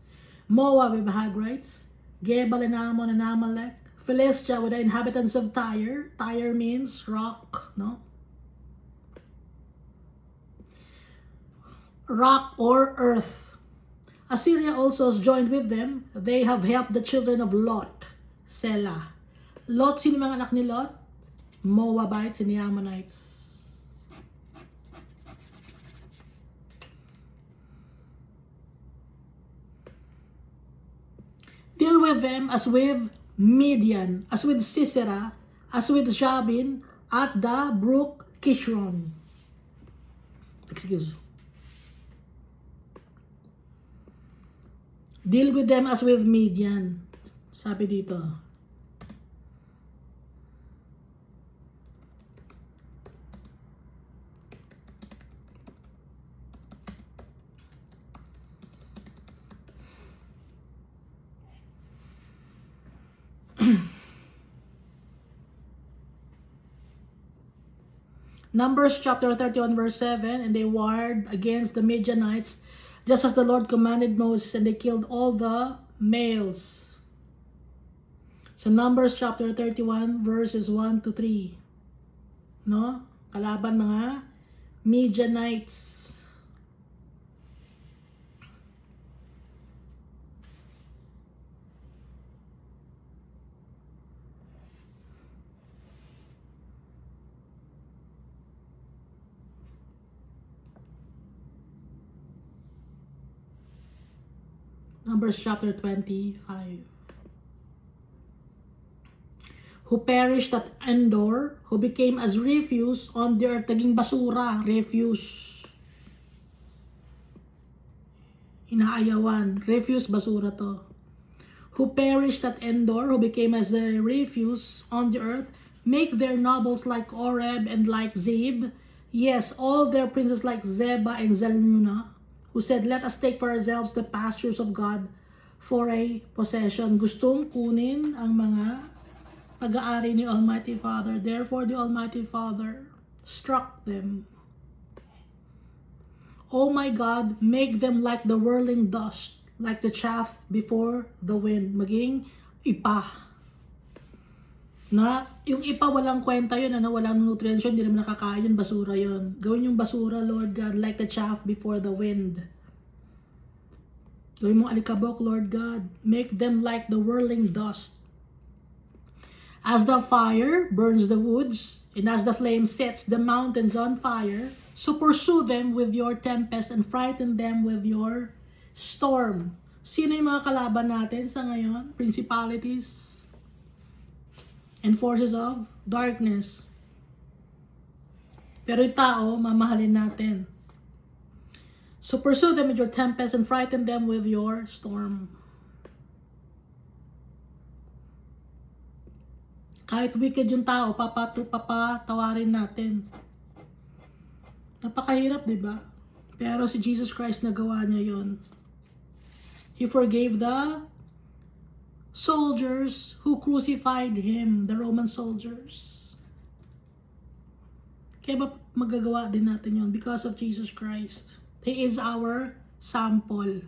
Moab and Hagrites, Gebal and Ammon and Amalek, Philistia with the inhabitants of Tyre. Tyre means rock, no? Rock or earth. Assyria also has joined with them. They have helped the children of Lot. Selah. Lot, sino mga anak ni Lot? Moabites and the Ammonites. Deal with them as with Midian, as with Sisera, as with Jabin, at the brook Kishron. Excuse. Deal with them as with Midian. Sabi dito. Numbers chapter 31 verse 7, and they warred against the Midianites just as the Lord commanded Moses, and they killed all the males. So Numbers chapter 31 verses 1 to 3. No? Kalaban mga Midianites. Numbers chapter 25. who perished at Endor, who became as refuse on the earth. Naging basura, refuse. Inaayawan. Refuse, basura to. Who perished at Endor, who became as a refuse on the earth, make their nobles like Oreb and like Zeb. Yes, all their princes like Zeba and Zalmunna, who said, let us take for ourselves the pastures of God for a possession. Gustong kunin ang mga pag-aari ni Almighty Father. Therefore, the Almighty Father struck them. Oh my God, make them like the whirling dust, like the chaff before the wind. Maging ipa. Na, yung ipa walang kwenta yun, walang nutrients yun, hindi naman nakakain yun, basura yun. Gawin yung basura, Lord God, like the chaff before the wind. Gawin mong alikabok, Lord God. Make them like the whirling dust. As the fire burns the woods, and as the flame sets the mountains on fire, so pursue them with your tempest and frighten them with your storm. Sino yung mga kalaban natin sa ngayon? Principalities and forces of darkness. Pero yung tao, mamahalin natin. So pursue them with your tempest and frighten them with your storm. Kahit wicked yung tao, papatawarin natin. Napakahirap, di ba? Pero si Jesus Christ nagawa niya yon. He forgave the soldiers who crucified him, the Roman soldiers. Kaya ba magagawa din natin yon? Because of Jesus Christ. He is our sample.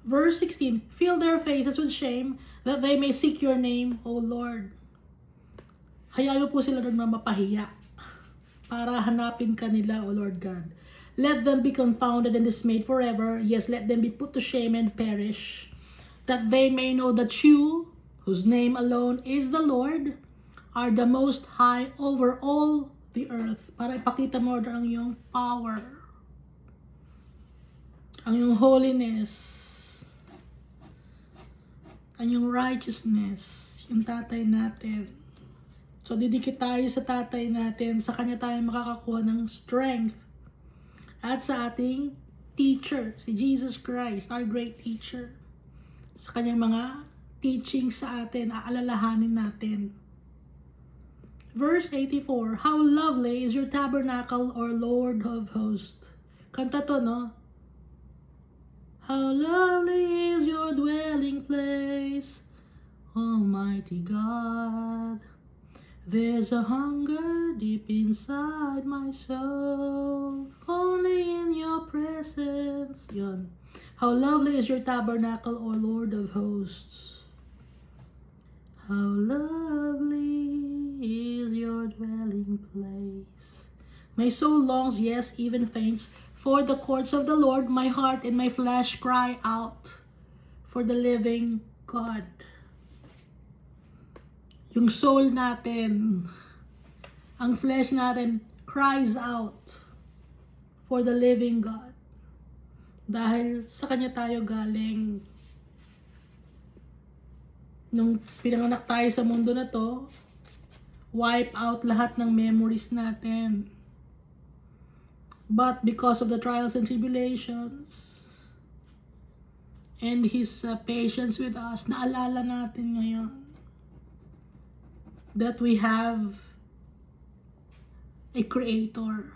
Verse 16, fill their faces with shame that they may seek your name, O Lord. Hayaan mo po sila doon na mapahiya para hanapin ka nila, O Lord God. Let them be confounded and dismayed forever. Yes, let them be put to shame and perish, that they may know that you, whose name alone is the Lord, are the most high over all the earth. Para ipakita mo ang iyong power, ang iyong holiness, ang iyong righteousness, yung tatay natin. So, didikit tayo sa tatay natin. Sa kanya tayo makakakuha ng strength. At sa ating teacher, si Jesus Christ, our great teacher. Sa kanyang mga teaching sa atin, aalalahanin natin. Verse 84, how lovely is your tabernacle, or Lord of hosts. Kanta to, no? How lovely is your dwelling place, Almighty God. There's a hunger deep inside my soul, only in your presence. Yun. How lovely is your tabernacle, O Lord of hosts. How lovely is your dwelling place. My soul longs, yes, even faints, for the courts of the Lord. My heart and my flesh cry out for the living God. Yung soul natin, ang flesh natin, cries out for the living God. Dahil sa Kanya tayo galing. Nung pinanganak tayo sa mundo na to, wipe out lahat ng memories natin. But because of the trials and tribulations, and His patience with us, naalala natin ngayon that we have a Creator.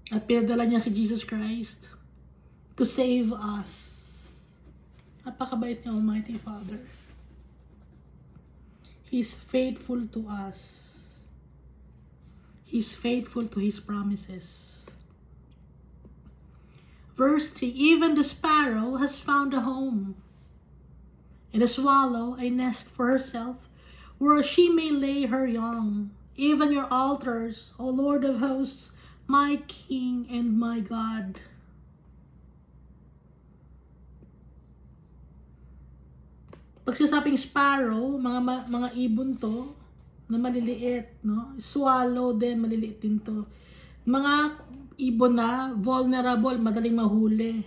At pinadala niya si Jesus Christ to save us. Napakabait ni Almighty Father. He's faithful to us. He's faithful to His promises. Verse 3, even the sparrow has found a home, and the swallow a nest for herself, where she may lay her young. Even your altars, O Lord of hosts, my King and my God. Pag sinasabing sparrow, mga ibon to, na maliliit, no? Swallow din, maliliit din to. Mga ibon na vulnerable, madaling mahuli.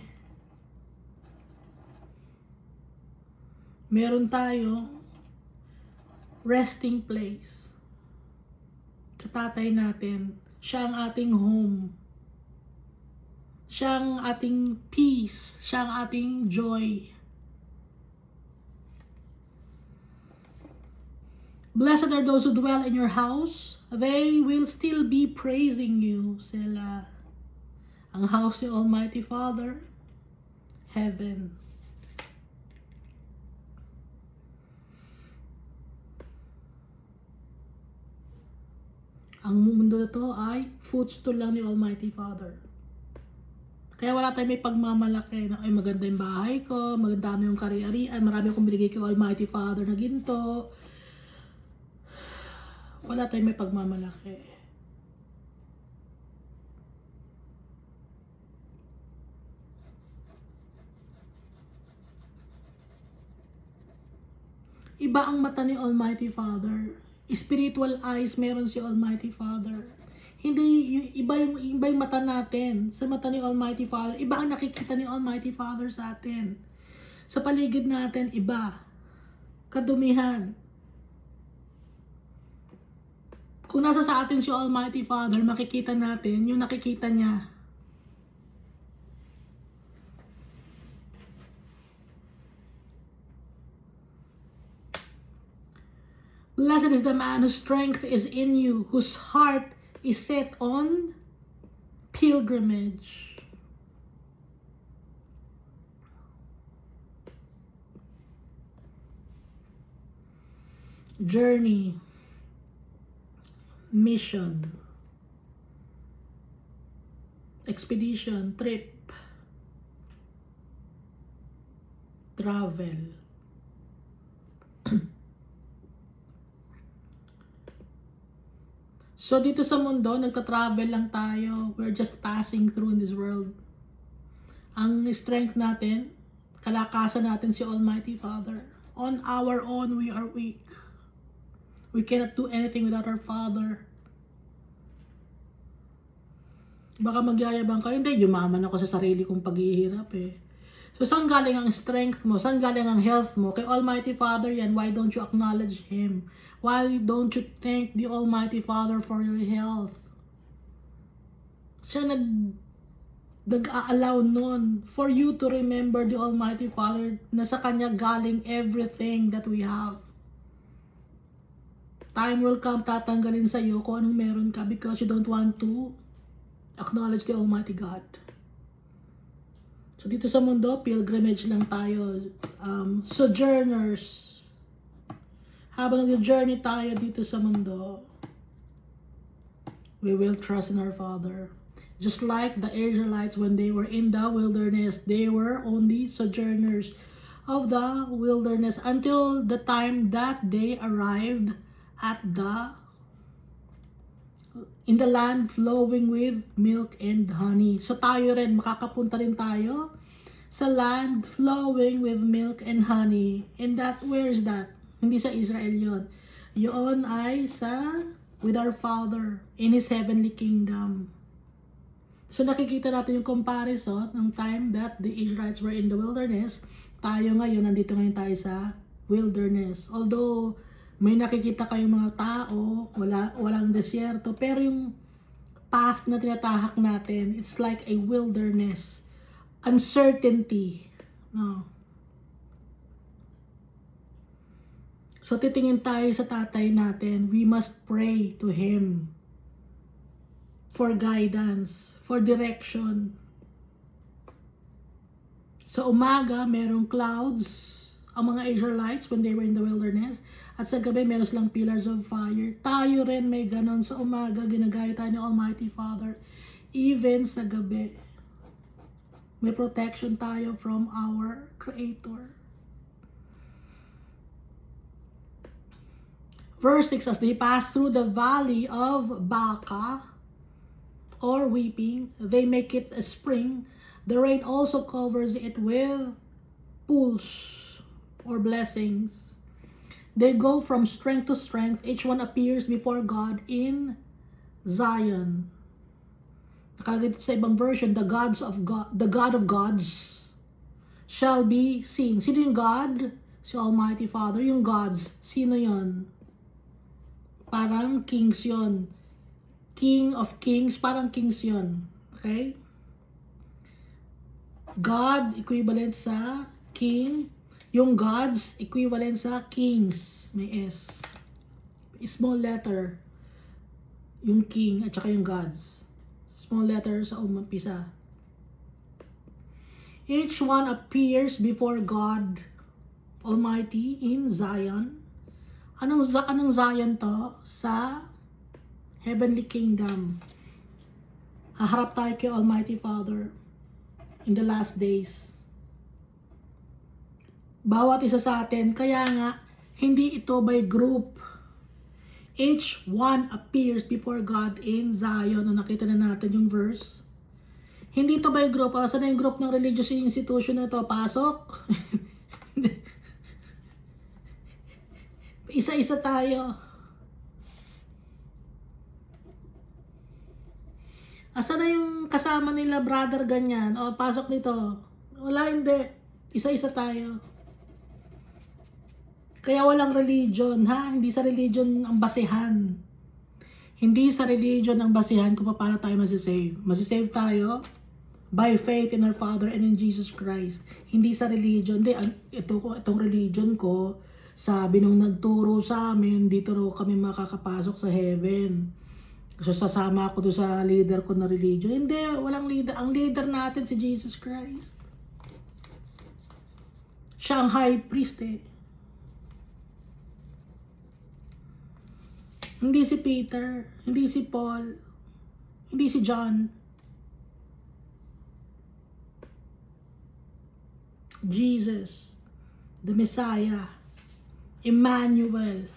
Meron tayo resting place sa tatay natin. Siya ang ating home. Siya ang ating peace. Siya ang ating joy. Blessed are those who dwell in your house. They will still be praising you, Selah. Ang house ni Almighty Father, heaven. Ang mundo na to ay footstool lang ni Almighty Father. Kaya wala tayong may pagmamalaki na ay maganda yung bahay ko, maganda yung kari-arian, marami akong binigay kay Almighty Father na ginto. Wala tayong may pagmamalaki. Iba ang mata ni Almighty Father. Spiritual eyes meron si Almighty Father. Hindi iba yung mata natin. Sa mata ni Almighty Father, iba ang nakikita ni Almighty Father sa atin. Sa paligid natin, iba. Kadumihan. Kung nasa sa atin si Almighty Father, makikita natin yung nakikita niya. Blessed is the man whose strength is in you, whose heart is set on pilgrimage. Journey, mission, expedition, trip, travel. So dito sa mundo, nagta-travel lang tayo. We're just passing through in this world. Ang strength natin, kalakasan natin si Almighty Father. On our own, we are weak. We cannot do anything without our Father. Baka magyayabang ka, hindi, yumaman ako sa sarili kong paghihirap eh. So saan galing ang strength mo? Saan galing ang health mo? Kay Almighty Father yan, why don't you acknowledge Him? Why don't you thank the Almighty Father for your health? Siya nag-a-allow nun for you to remember the Almighty Father na sa Kanya galing everything that we have. Time will come, tatanggalin sa iyo kung anong meron ka because you don't want to acknowledge the Almighty God. So dito sa mundo, pilgrimage lang tayo. Sojourners. Habang nag-journey tayo dito sa mundo, we will trust in our Father. Just like the Israelites when they were in the wilderness, they were only sojourners of the wilderness until the time that they arrived at in the land flowing with milk and honey. So tayo rin, makakapunta rin tayo sa land flowing with milk and honey. And that, where is that? Hindi sa Israel yon. Yun ay with our Father in His heavenly kingdom. So nakikita natin yung comparison ng time that the Israelites were in the wilderness. Tayo ngayon, nandito ngayon tayo sa wilderness. Although may nakikita kayong mga tao, walang desierto, pero yung path na tinatahak natin, it's like a wilderness. Uncertainty. No. So titingin tayo sa tatay natin, we must pray to Him for guidance, for direction. Sa umaga, merong clouds, ang mga Israelites when they were in the wilderness, at sa gabi, meron silang pillars of fire. Tayo rin may ganon sa umaga, ginagaya tayo ni Almighty Father. Even sa gabi, may protection tayo from our Creator. Verse 6, as they pass through the valley of Baca, or weeping, they make it a spring. The rain also covers it with pools, or blessings. They go from strength to strength. Each one appears before God in Zion. Nakalagay dito sa ibang version, the God of gods shall be seen. Sino yung God? Si Almighty Father. Yung gods, sino yon? Parang kings yon. King of kings, parang kings yon. Okay? God, equivalent sa king. Yung gods, equivalent sa kings. May S. Small letter. Yung king at saka yung gods. Small letter sa umpisa. Each one appears before God Almighty in Zion. Anong Zion to? Sa Heavenly Kingdom. Haharap tayo kay Almighty Father in the last days. Bawat isa sa atin, kaya nga, hindi ito by group. Each one appears before God in Zion. O nakita na natin yung verse. Hindi ito by group. Saan na yung group ng religious institution na ito? Pasok? Isa-isa tayo. Asa na yung kasama nila, brother, ganyan? O, pasok nito. Wala, hindi. Isa-isa tayo. Kaya walang religion, ha? Hindi sa religion ang basehan. Hindi sa religion ang basehan kung paano tayo masisave. Masisave tayo by faith in our Father and in Jesus Christ. Hindi sa religion. Hindi, itong religion ko, sabi nung nagturo sa amin, dito raw kami makakapasok sa heaven. So sasama ako doon sa leader ko na religion. Hindi, walang leader. Ang leader natin si Jesus Christ. Siya ang high priest eh. Hindi si Peter, hindi si Paul, hindi si John. Jesus, the Messiah, Emmanuel.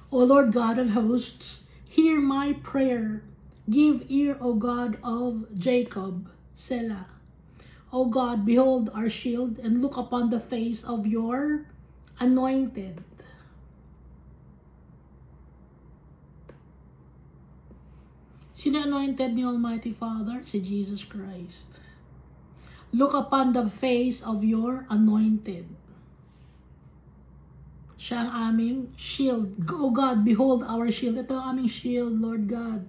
O Lord God of hosts, hear my prayer. Give ear, O God of Jacob, Selah. O God, behold our shield and look upon the face of your anointed. Sino anointed ni Almighty Father? Si Jesus Christ. Look upon the face of your anointed. Siya ang aming shield. O God, behold our shield. Ito ang aming shield, Lord God.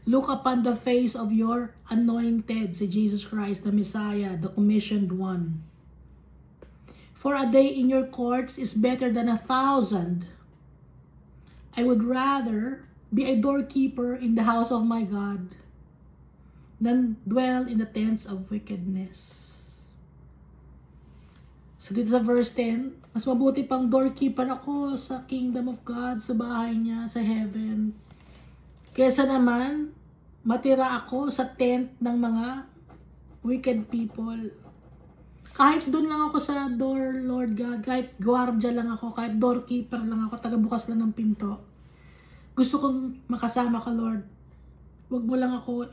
Look upon the face of your anointed, si Jesus Christ, the Messiah, the commissioned one. For a day in your courts is better than 1,000. I would rather be a doorkeeper in the house of my God than dwell in the tents of wickedness. So dito sa verse 10, mas mabuti pang doorkeeper ako sa kingdom of God, sa bahay niya, sa heaven. Kesa naman, matira ako sa tent ng mga wicked people. Kahit doon lang ako sa door, Lord God, kahit gwardiya lang ako, kahit doorkeeper lang ako, tagabukas lang ng pinto. Gusto kong makasama ka, Lord. Wag mo lang ako,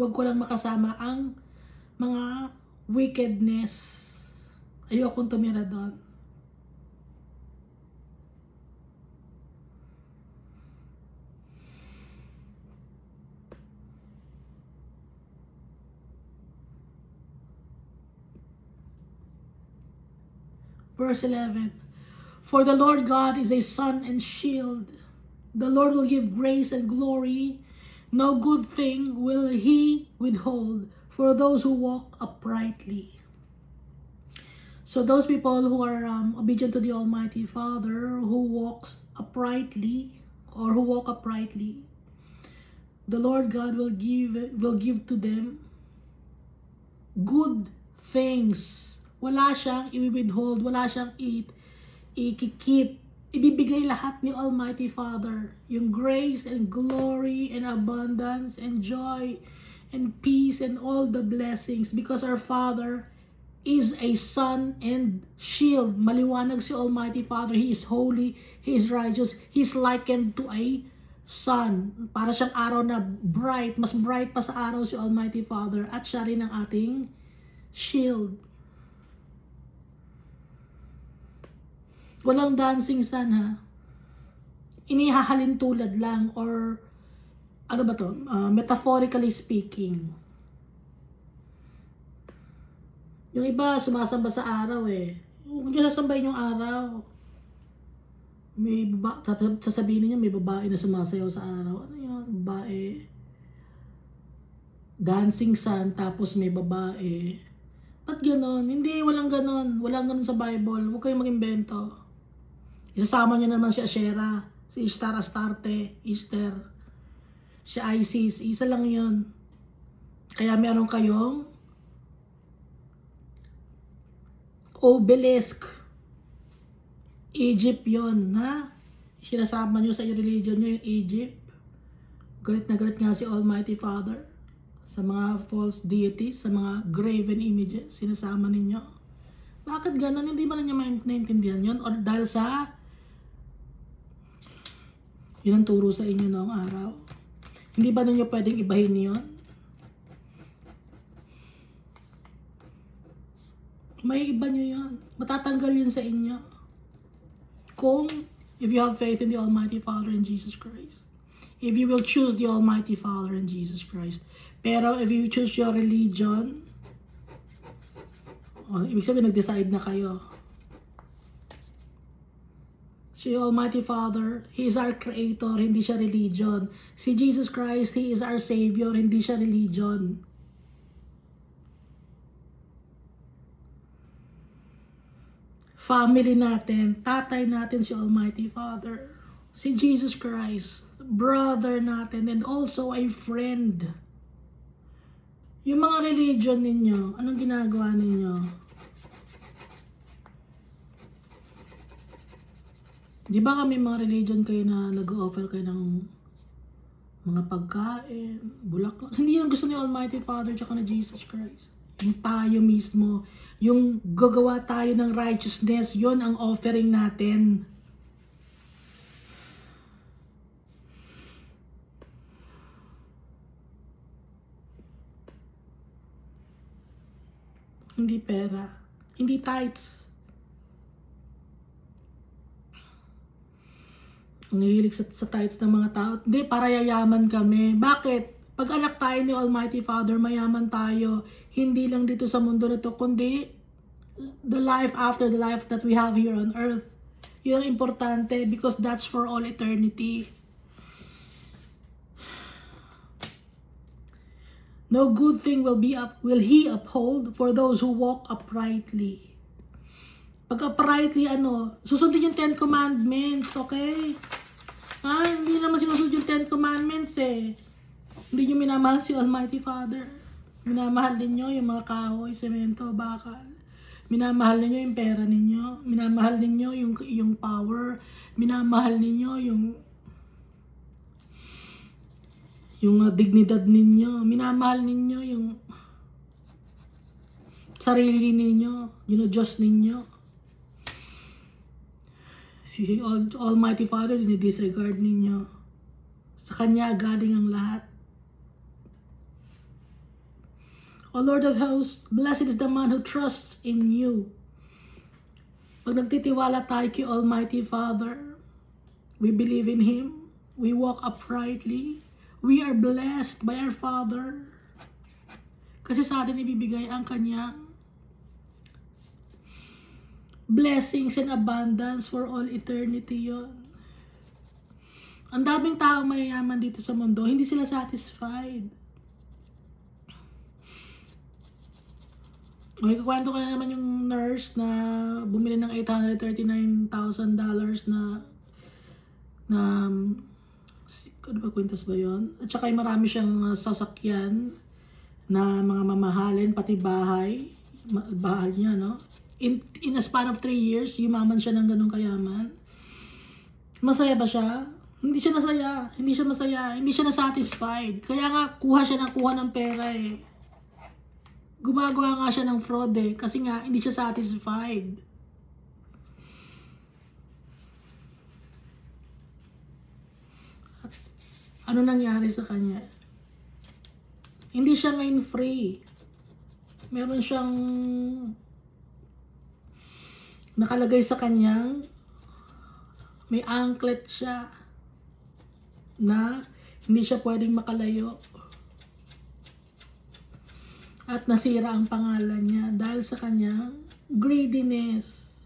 wag ko lang makasama ang mga wickedness. Ayokong tumira doon. Verse 11. For the Lord God is a sun and shield. The Lord will give grace and glory. No good thing will He withhold for those who walk uprightly. So those people who are obedient to the Almighty Father, who walk uprightly, the Lord God will give to them good things. Wala siyang i-withhold, wala siyang i-keep. Ibibigay lahat ni Almighty Father, yung grace and glory and abundance and joy and peace and all the blessings, because our Father is a sun and shield. Maliwanag si Almighty Father. He is holy, He is righteous. He is likened to a sun. Para siyang araw na bright, mas bright pa sa araw si Almighty Father, at siya rin ang ating shield. Walang dancing sun, ha. Inihahalin tulad lang, or ano ba to? Metaphorically speaking. Yung iba, sumasamba sa araw eh. Huwag nyo sasambahin yung araw. May sasabihin niyo may babae na sumasayaw sa araw. Ano yun? Babae. Dancing sun, tapos may babae. Ba't ganon? Hindi, walang ganon. Walang ganon sa Bible. Huwag kayong mag-imbento. Isasama niyo naman si Asherah, si Ishtar Astarte, Easter, si Isis. Isa lang yun. Kaya meron kayong obelisk. Egypt yon, ha? Sinasama nyo sa religion nyo yung Egypt. Galit na galit nga si Almighty Father sa mga false deities, sa mga graven images, sinasama ninyo. Bakit ganun? Hindi ba ninyo maintindihan yun? Or dahil sa yun ang turo sa inyo noong araw? Hindi ba ninyo pwedeng ibahin yun? May iba nyo yun. Matatanggal yun sa inyo. Kung, if you have faith in the Almighty Father and Jesus Christ. If you will choose the Almighty Father and Jesus Christ. Pero if you choose your religion, ibig sabihin nag-decide na kayo. Si Almighty Father, He is our Creator, hindi siya religion. Si Jesus Christ, He is our Savior, hindi siya religion. Family natin, tatay natin si Almighty Father, si Jesus Christ, brother natin, and also a friend. Yung mga religion ninyo, anong ginagawa ninyo? Di ba kami mga religion kayo na nag-offer kayo ng mga pagkain, bulaklak? Hindi yung gusto ni Almighty Father tsaka na Jesus Christ. Yung tayo mismo, yung gagawa tayo ng righteousness, yon ang offering natin. Hindi pera, hindi tithes. Ang hihilig sa tithes ng mga tao, hindi, para yayaman kami. Bakit? Pag anak tayo ni Almighty Father, mayaman tayo. Hindi lang dito sa mundo na to, kundi the life after the life that we have here on earth. Yun ang importante because that's for all eternity. No good thing will He uphold for those who walk uprightly. Pag uprightly, susundin yung 10 Commandments, okay? Hindi naman sinusunod yung 10 Commandments eh. Hindi nyo minamahal si Almighty Father. Minamahal ninyo yung mga kahoy, semento, bakal. Minamahal ninyo yung pera ninyo. Minamahal ninyo yung power. Minamahal ninyo yung dignidad ninyo. Minamahal ninyo yung sarili ninyo. Diyos ninyo. Si Almighty Father, dinidisregard ninyo. Sa Kanya galing ang lahat. O Lord of hosts, blessed is the man who trusts in you. Pag nagtitiwala tayo kay Almighty Father, we believe in Him, we walk uprightly, we are blessed by our Father. Kasi sa atin ibibigay ang Kanyang blessings and abundance for all eternity yon. Ang daming taong mayayaman dito sa mundo, hindi sila satisfied. Okay, kukwento ko na naman yung nurse na bumili ng $839,000 na ano ba, kwintas ba yun? At saka marami siyang sasakyan na mga mamahalin, pati bahay niya, no? In a span of 3 years, yumaman siya ng ganun kayaman. Masaya ba siya? Hindi siya nasaya, hindi siya masaya, hindi siya na-satisfied. Kaya nga, kuha ng pera eh. Gumagawa nga siya ng fraud eh, kasi nga hindi siya satisfied. At ano nangyari sa kanya? Hindi siya ngayon free. Meron siyang nakalagay sa kanyang, may anklet siya na Hindi siya pwedeng makalayo. At nasira ang pangalan niya dahil sa kanyang greediness.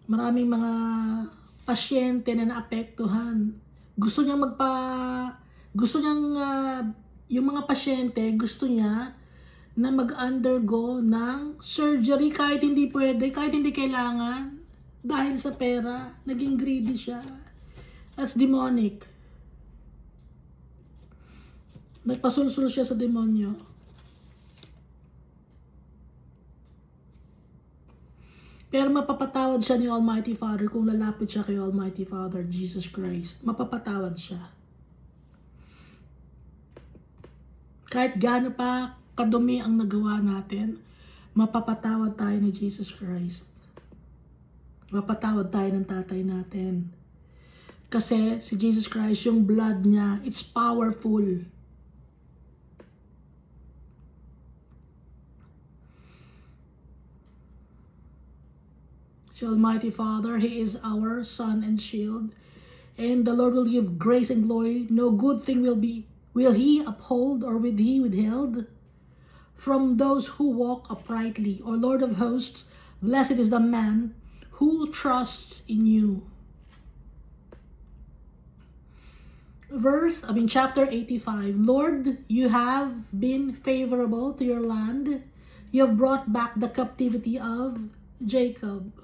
Maraming mga pasyente na naapektuhan. Gusto niyang yung mga pasyente, gusto niya na mag-undergo ng surgery kahit hindi pwede, kahit hindi kailangan. Dahil sa pera, naging greedy siya. That's demonic. Nagpasulsul siya sa demonyo. Pero mapapatawad siya ni Almighty Father kung lalapit siya kay Almighty Father, Jesus Christ. Mapapatawad siya. Kahit gaano pa kadumi ang nagawa natin, mapapatawad tayo ni Jesus Christ. Mapapatawad tayo ng tatay natin. Kasi si Jesus Christ, yung blood niya, it's powerful. Si Almighty Father, He is our sun and shield. And the Lord will give grace and glory. No good thing will He uphold or will He withheld from those who walk uprightly. O Lord of hosts, blessed is the man who trusts in you. Chapter 85. Lord, you have been favorable to your land. You have brought back the captivity of Jacob.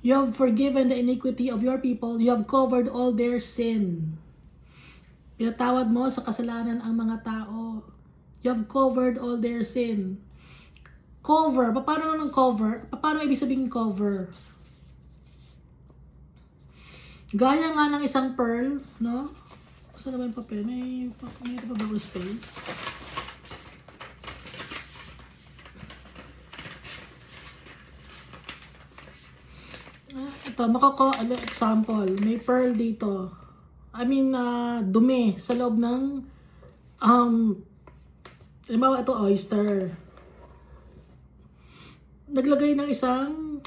You have forgiven the iniquity of your people. You have covered all their sin. Pinatawad mo sa kasalanan ang mga tao. You have covered all their sin. Cover. Paano ng cover? Paano ibig sabihin cover? Gaya nga ng isang pearl, no? Saan naman yung papel? May pa ba space? Ito, example, may pearl dito. Dumi sa loob ng, halimbawa ito oyster. Naglagay ng isang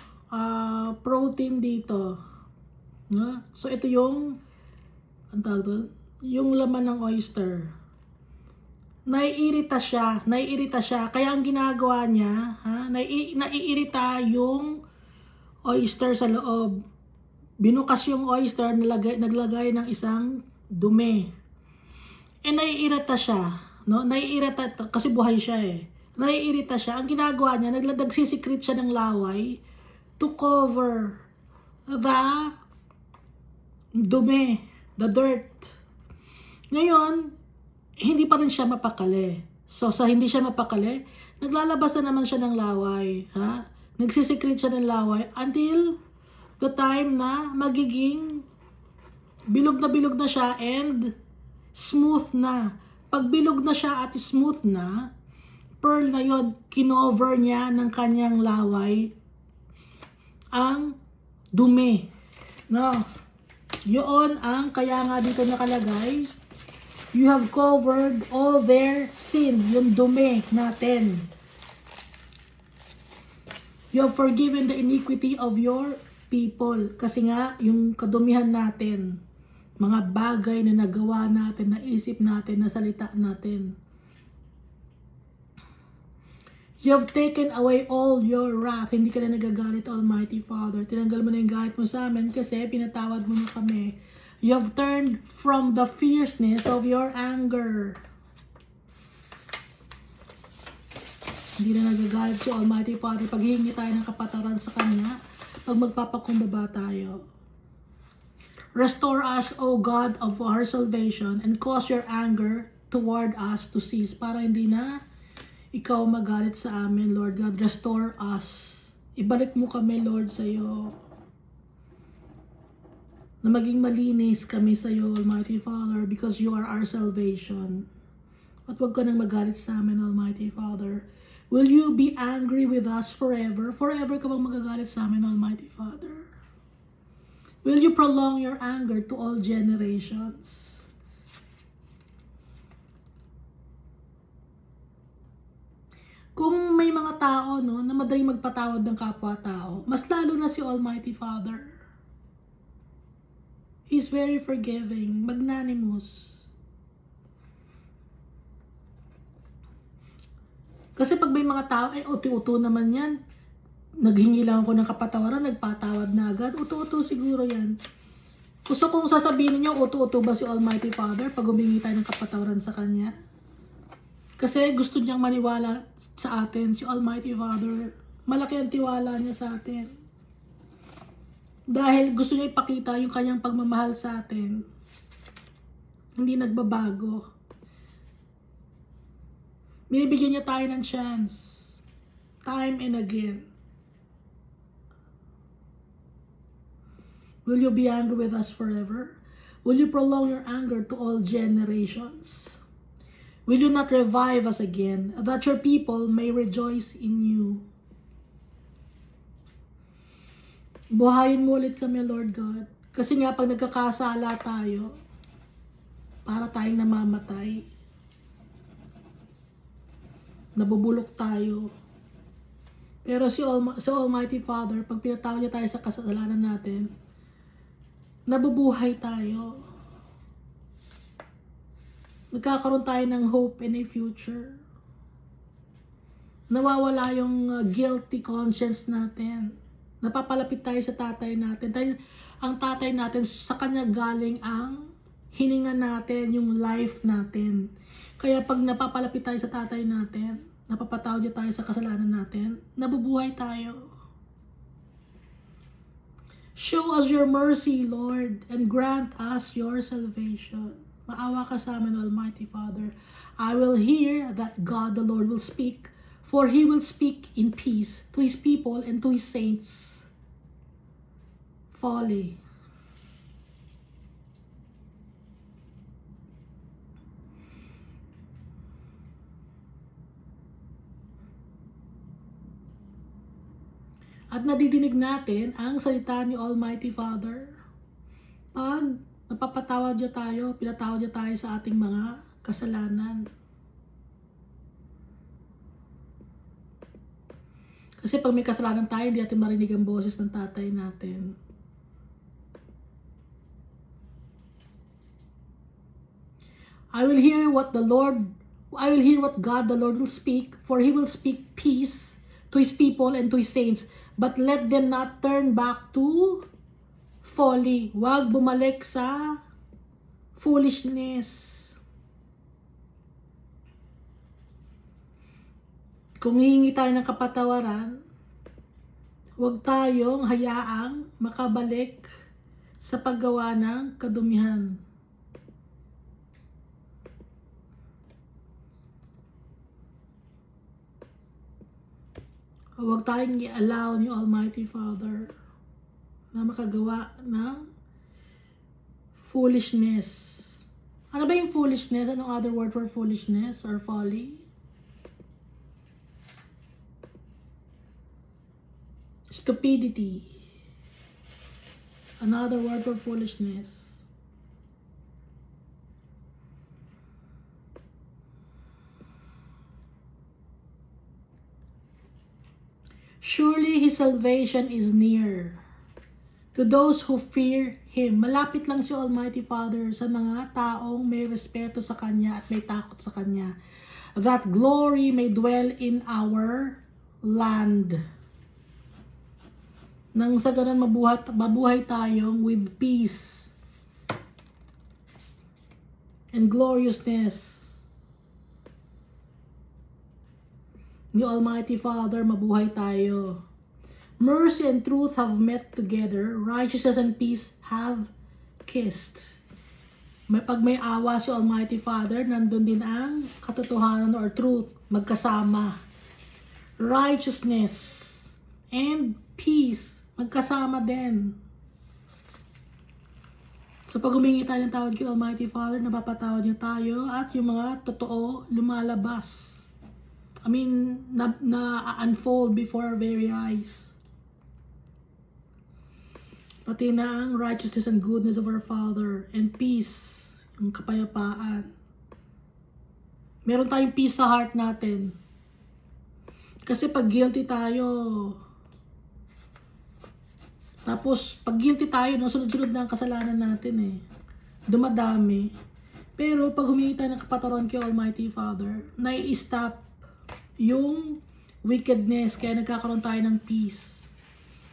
protein dito. No? So ito yung, yung laman ng oyster. Naiirita siya. Kaya ang ginagawa niya, naiirita yung oyster sa loob. Binukas yung oyster, naglagay ng isang dumi. Naiirita siya. No? Naiirita kasi buhay siya eh. Naiirita siya. Ang ginagawa niya, nagsisikret siya ng laway to cover the dumi, the dirt. Ngayon, hindi pa rin siya mapakali. So, sa hindi siya mapakali, naglalabas na naman siya ng laway. Ha? Nagsisikret siya ng laway until the time na magiging bilog na siya and smooth na. Pag bilog na siya at smooth na, pearl na yon, kinover niya ng kanyang laway ang dumi. No? Yun ang kaya nga dito nakalagay, you have covered all their sin, yung dumi natin. You have forgiven the iniquity of your people. Kasi nga, yung kadumihan natin, mga bagay na nagawa natin, naisip natin, nasalita natin. You have taken away all your wrath. Hindi ka na nagagalit, Almighty Father. Tinanggal mo na yung galit mo sa amin kasi pinatawad mo na kami. You have turned from the fierceness of your anger. Hindi na nagagalit si Almighty Father pag hihingi tayo ng kapatawaran sa Kanya, pag magpapakumbaba tayo. Restore us, O God of our salvation, and cause your anger toward us to cease. Para hindi na ikaw magalit sa amin, Lord God. Restore us. Ibalik mo kami, Lord, sa iyo. Na maging malinis kami sa iyo, Almighty Father, because you are our salvation. At huwag ka nang magalit sa amin, Almighty Father. Will you be angry with us forever? Forever ka bang magagalit sa amin, Almighty Father? Will you prolong your anger to all generations? Kung may mga tao, no, na madaling magpatawad ng kapwa-tao, mas lalo na si Almighty Father. He's very forgiving, magnanimous. Kasi pag may mga tao, uti-uto naman yan. Naghingi lang ako ng kapatawaran, nagpatawad na agad. Uto-uto siguro yan. Gusto kong sasabihin niyo, uto-uto ba si Almighty Father pag humingi tayo ng kapatawaran sa Kanya? Kasi gusto niyang maniwala sa atin, si Almighty Father. Malaki ang tiwala niya sa atin. Dahil gusto niya ipakita yung Kanyang pagmamahal sa atin. Hindi nagbabago. Binibigyan niya tayo ng chance. Time and again. Will you be angry with us forever? Will you prolong your anger to all generations? Will you not revive us again, that your people may rejoice in you? Buhayin mo ulit kami, Lord God. Kasi nga, pag nagkakasala tayo, para tayong namamatay, nabubulok tayo. Pero si Almighty Father, pag pinatawad niya tayo sa kasalanan natin, nabubuhay tayo. Nagkakaroon tayo ng hope in a future. Nawawala yung guilty conscience natin. Napapalapit tayo sa tatay natin. Ang tatay natin, sa kanya galing ang hininga natin, yung life natin. Kaya pag napapalapit tayo sa tatay natin, napapatawad niya tayo sa kasalanan natin, nabubuhay tayo. Show us your mercy, Lord, and grant us your salvation. Maawa ka sa amin, Almighty Father. I will hear that God the Lord will speak, for He will speak in peace to His people and to His saints. Folly. At nadidinig natin ang salita ni Almighty Father. Pag napapatawad niya tayo, pinatawad niya tayo sa ating mga kasalanan. Kasi pag may kasalanan tayo, hindi natin marinig ang boses ng tatay natin. I will hear what God the Lord will speak, for He will speak peace to His people and to His saints. But let them not turn back to folly. Huwag bumalik sa foolishness. Kung hihingi tayo ng kapatawaran, huwag tayong hayaang makabalik sa paggawa ng kadumihan. Huwag tayong i-allow ni Almighty Father na makagawa ng foolishness. Ano ba yung foolishness? Anong other word for foolishness or folly? Stupidity. Another word for foolishness. Surely His salvation is near to those who fear Him. Malapit lang si Almighty Father sa mga taong may respeto sa Kanya at may takot sa Kanya. That glory may dwell in our land. Nang sa ganun mabuhay tayong with peace and gloriousness. Ni Almighty Father, mabuhay tayo. Mercy and truth have met together. Righteousness and peace have kissed. Pag may awa si Almighty Father, nandun din ang katotohanan or truth, magkasama. Righteousness and peace, magkasama din. So pag humingi tayo ng tawad kay Almighty Father, napapatawad niya tayo at yung mga totoo lumalabas. Na-unfold before our very eyes. Pati na ang righteousness and goodness of our Father and peace, yung kapayapaan. Meron tayong peace sa heart natin. Kasi pag guilty tayo, tapos pag guilty tayo, no, sunod-sunod na ang kasalanan natin eh. Dumadami. Pero pag humingi tayo ng kapatawaran kay Almighty Father, nai-stop yung wickedness, kaya nagkakaroon tayo ng peace.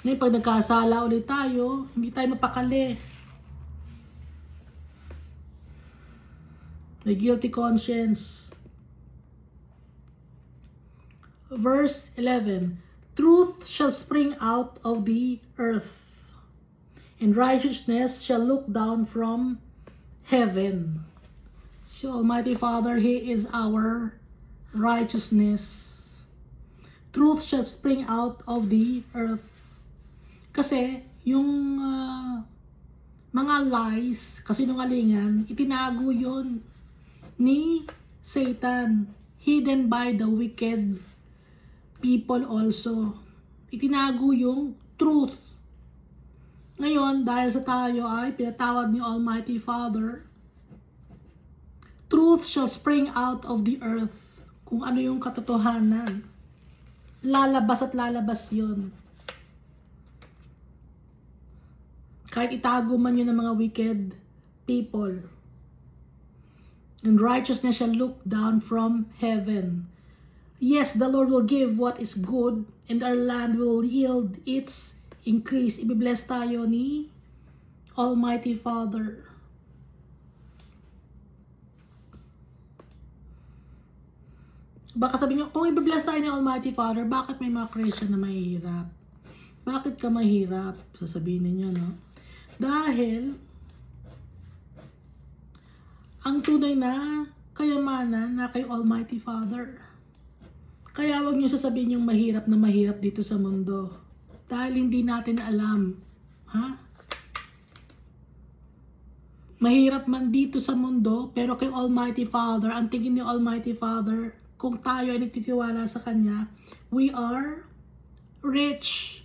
Ngayon, pag nagkasala ulit tayo, hindi tayo mapakali. May guilty conscience. Verse 11, truth shall spring out of the earth, and righteousness shall look down from heaven. So Almighty Father, He is our righteousness. Truth shall spring out of the earth. Kasi yung mga lies, kasinungalingan, itinago yun ni Satan, hidden by the wicked people also. Itinago yung truth. Ngayon, dahil sa tayo ay pinatawad ni Almighty Father, truth shall spring out of the earth. Kung ano yung katotohanan, lalabas at lalabas yun. Kahit itago man yun ng mga wicked people. And righteousness shall look down from heaven. Yes, the Lord will give what is good, and our land will yield its increase. Ibibless tayo ni Almighty Father. Baka sabihin nyo, kung ibibless tayo ni Almighty Father, bakit may mga Christian na mahihirap? Bakit ka mahirap? Sasabihin ninyo, no? Dahil ang tunay na kayamanan na kay Almighty Father. Kaya wag nyo sasabihin yung mahirap na mahirap dito sa mundo. Dahil hindi natin alam. Ha? Mahirap man dito sa mundo, pero kay Almighty Father, ang tingin ni Almighty Father, kung tayo ay nagtitiwala sa Kanya, we are rich.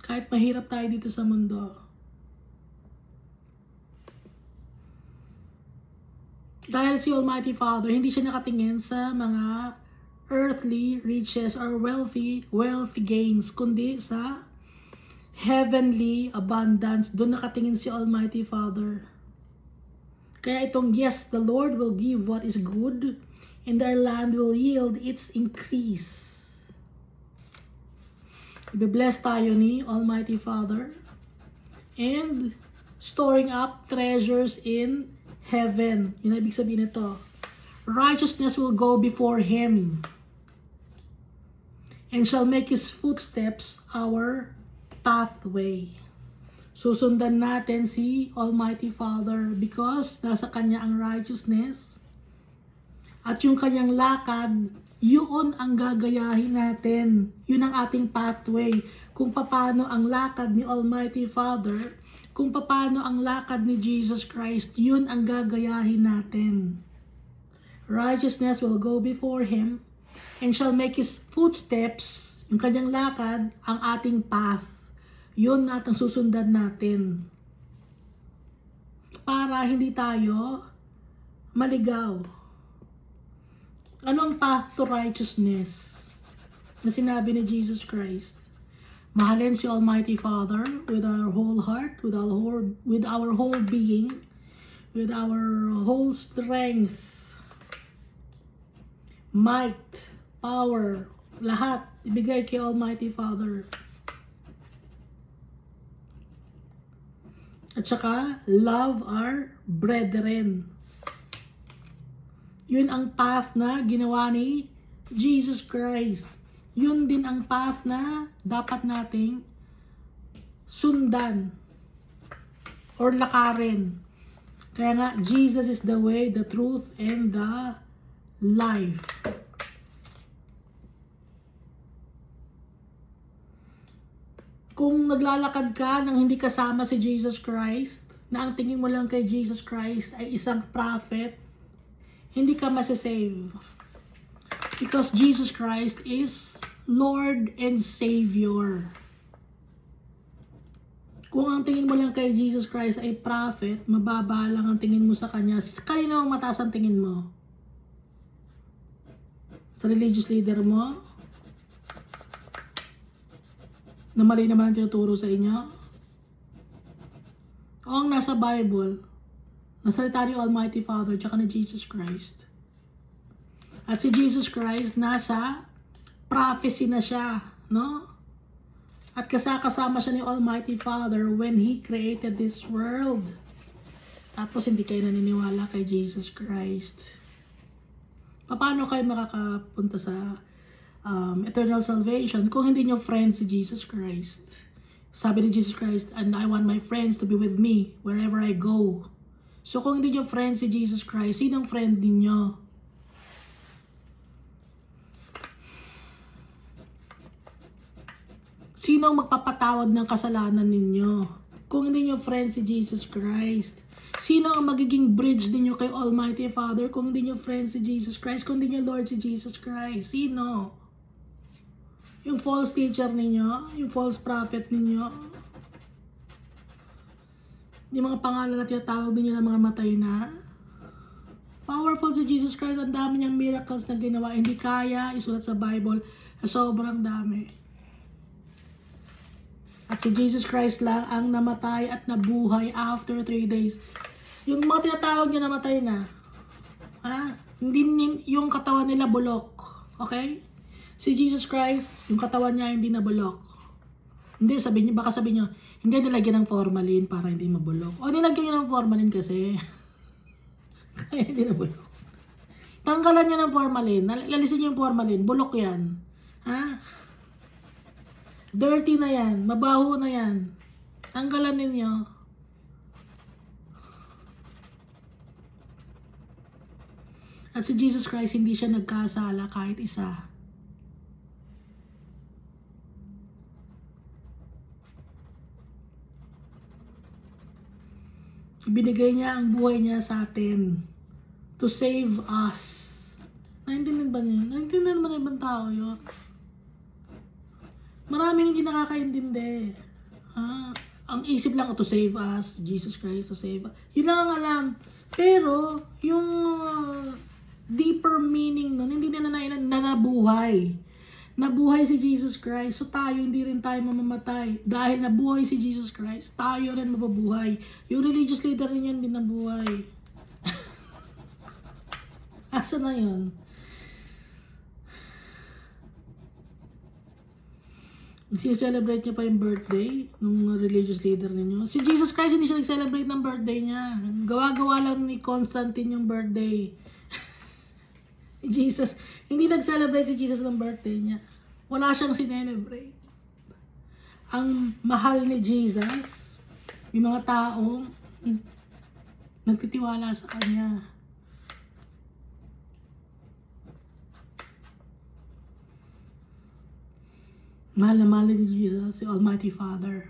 Kahit mahirap tayo dito sa mundo. Dahil si Almighty Father, hindi siya nakatingin sa mga earthly riches or wealthy gains, kundi sa heavenly abundance. Doon nakatingin si Almighty Father. Kaya itong, yes, the Lord will give what is good, and our land will yield its increase. Ibe-bless tayo ni Almighty Father, and storing up treasures in heaven. Yun ang ibig sabihin nito. Righteousness will go before Him, and shall make His footsteps our pathway. Susundan natin si Almighty Father because nasa Kanya ang righteousness, at yung Kanyang lakad, yun ang gagayahin natin. Yun ang ating pathway. Kung paano ang lakad ni Almighty Father, kung paano ang lakad ni Jesus Christ, yun ang gagayahin natin. Righteousness will go before Him, and shall make His footsteps, yung Kanyang lakad, ang ating path. Yun natang susundan natin. Para hindi tayo maligaw. Ano ang path to righteousness na sinabi ni Jesus Christ? Mahalin si Almighty Father with our whole heart, with our whole being, with our whole strength, might, power, lahat ibigay kay Almighty Father. At saka, love our brethren. Yun ang path na ginawa ni Jesus Christ. Yun din ang path na dapat nating sundan or lakarin. Kaya nga, Jesus is the way, the truth, and the life. Kung naglalakad ka nang hindi kasama si Jesus Christ, na ang tingin mo lang kay Jesus Christ ay isang prophet, hindi ka masasave. Because Jesus Christ is Lord and Savior. Kung ang tingin mo lang kay Jesus Christ ay prophet, mababa lang ang tingin mo sa Kanya. Kanino ang mataas ang tingin mo? sa religious leader mo na mali naman ang tinuturo sa inyo? O ang nasa Bible, na salita ni Almighty Father tsaka ni Jesus Christ? At si Jesus Christ, nasa prophecy na siya, no? At kasama siya ni Almighty Father when He created this world. Tapos hindi kayo naniniwala kay Jesus Christ. Paano kayo makakapunta sa eternal salvation kung hindi nyo friend si Jesus Christ? Sabi ni Jesus Christ, and I want my friends to be with me wherever I go. So kung hindi nyo friend si Jesus Christ, sinong friend ninyo? Sino ang magpapatawad ng kasalanan ninyo? Kung hindi nyo friend si Jesus Christ. Sino ang magiging bridge ninyo kay Almighty Father kung hindi nyo friend si Jesus Christ? Kung hindi nyo Lord si Jesus Christ? Sino? Yung false teacher ninyo? Yung false prophet ninyo? Yung mga pangalan na tinatawag ninyo na mga matay na? Powerful si Jesus Christ. Ang dami niyang miracles na ginawa. Hindi kaya isulat sa Bible. Sobrang dami. At si Jesus Christ lang ang namatay at nabuhay after 3 days. Yung mga tinatawag nyo namatay na, hindi yung katawan nila bulok. Okay? Si Jesus Christ, yung katawan niya hindi na bulok. Hindi, baka sabihin nyo, hindi nilagyan ng formalin para hindi mabulok. O nilagyan nyo ng formalin kasi. Kaya hindi na bulok. Tanggalan nyo ng formalin. Lalisin nyo yung formalin. Bulok yan. Dirty na yan. Mabaho na yan. Tanggalan ninyo. At si Jesus Christ, hindi siya nagkasala kahit isa. Binigay niya ang buhay niya sa atin to save us. Naintindihan ba niyo? Naintindihan naman ng ibang tao yun. Maraming hindi nakakaintindi. Ang isip lang to save us, Jesus Christ to save us. Yun lang ang alam. Pero, yung deeper meaning nun, hindi na nabuhay. Nabuhay si Jesus Christ. So tayo, hindi rin tayo mamamatay. Dahil nabuhay si Jesus Christ, tayo rin mababuhay. Yung religious leader rin yan, hindi nabuhay. Asa na yun? Celebrate niya pa yung birthday ng religious leader ninyo. Si Jesus Christ hindi siya nag-celebrate ng birthday niya. Gawa-gawa lang ni Constantine yung birthday. Jesus, hindi nag-celebrate si Jesus ng birthday niya. Wala siyang sinelebrate. Ang mahal ni Jesus, yung mga taong nagtitiwala sa kanya. Mahal na mahal ni Jesus, si Almighty Father.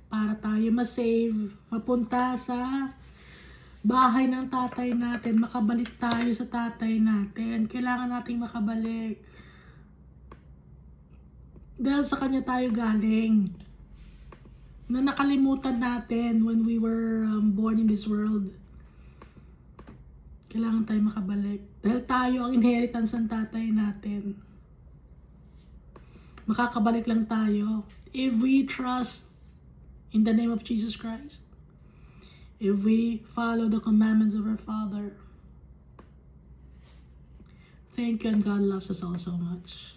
Para tayo ma-save, mapunta sa bahay ng tatay natin, makabalik tayo sa tatay natin. Kailangan nating makabalik. Dahil sa kanya tayo galing. Na nakalimutan natin when we were born in this world. Kailangan tayo makabalik. Dahil tayo ang inheritance ng tatay natin. Makakabalik lang tayo if we trust in the name of Jesus Christ. If we follow the commandments of our Father. Thank you, and God loves us all so much.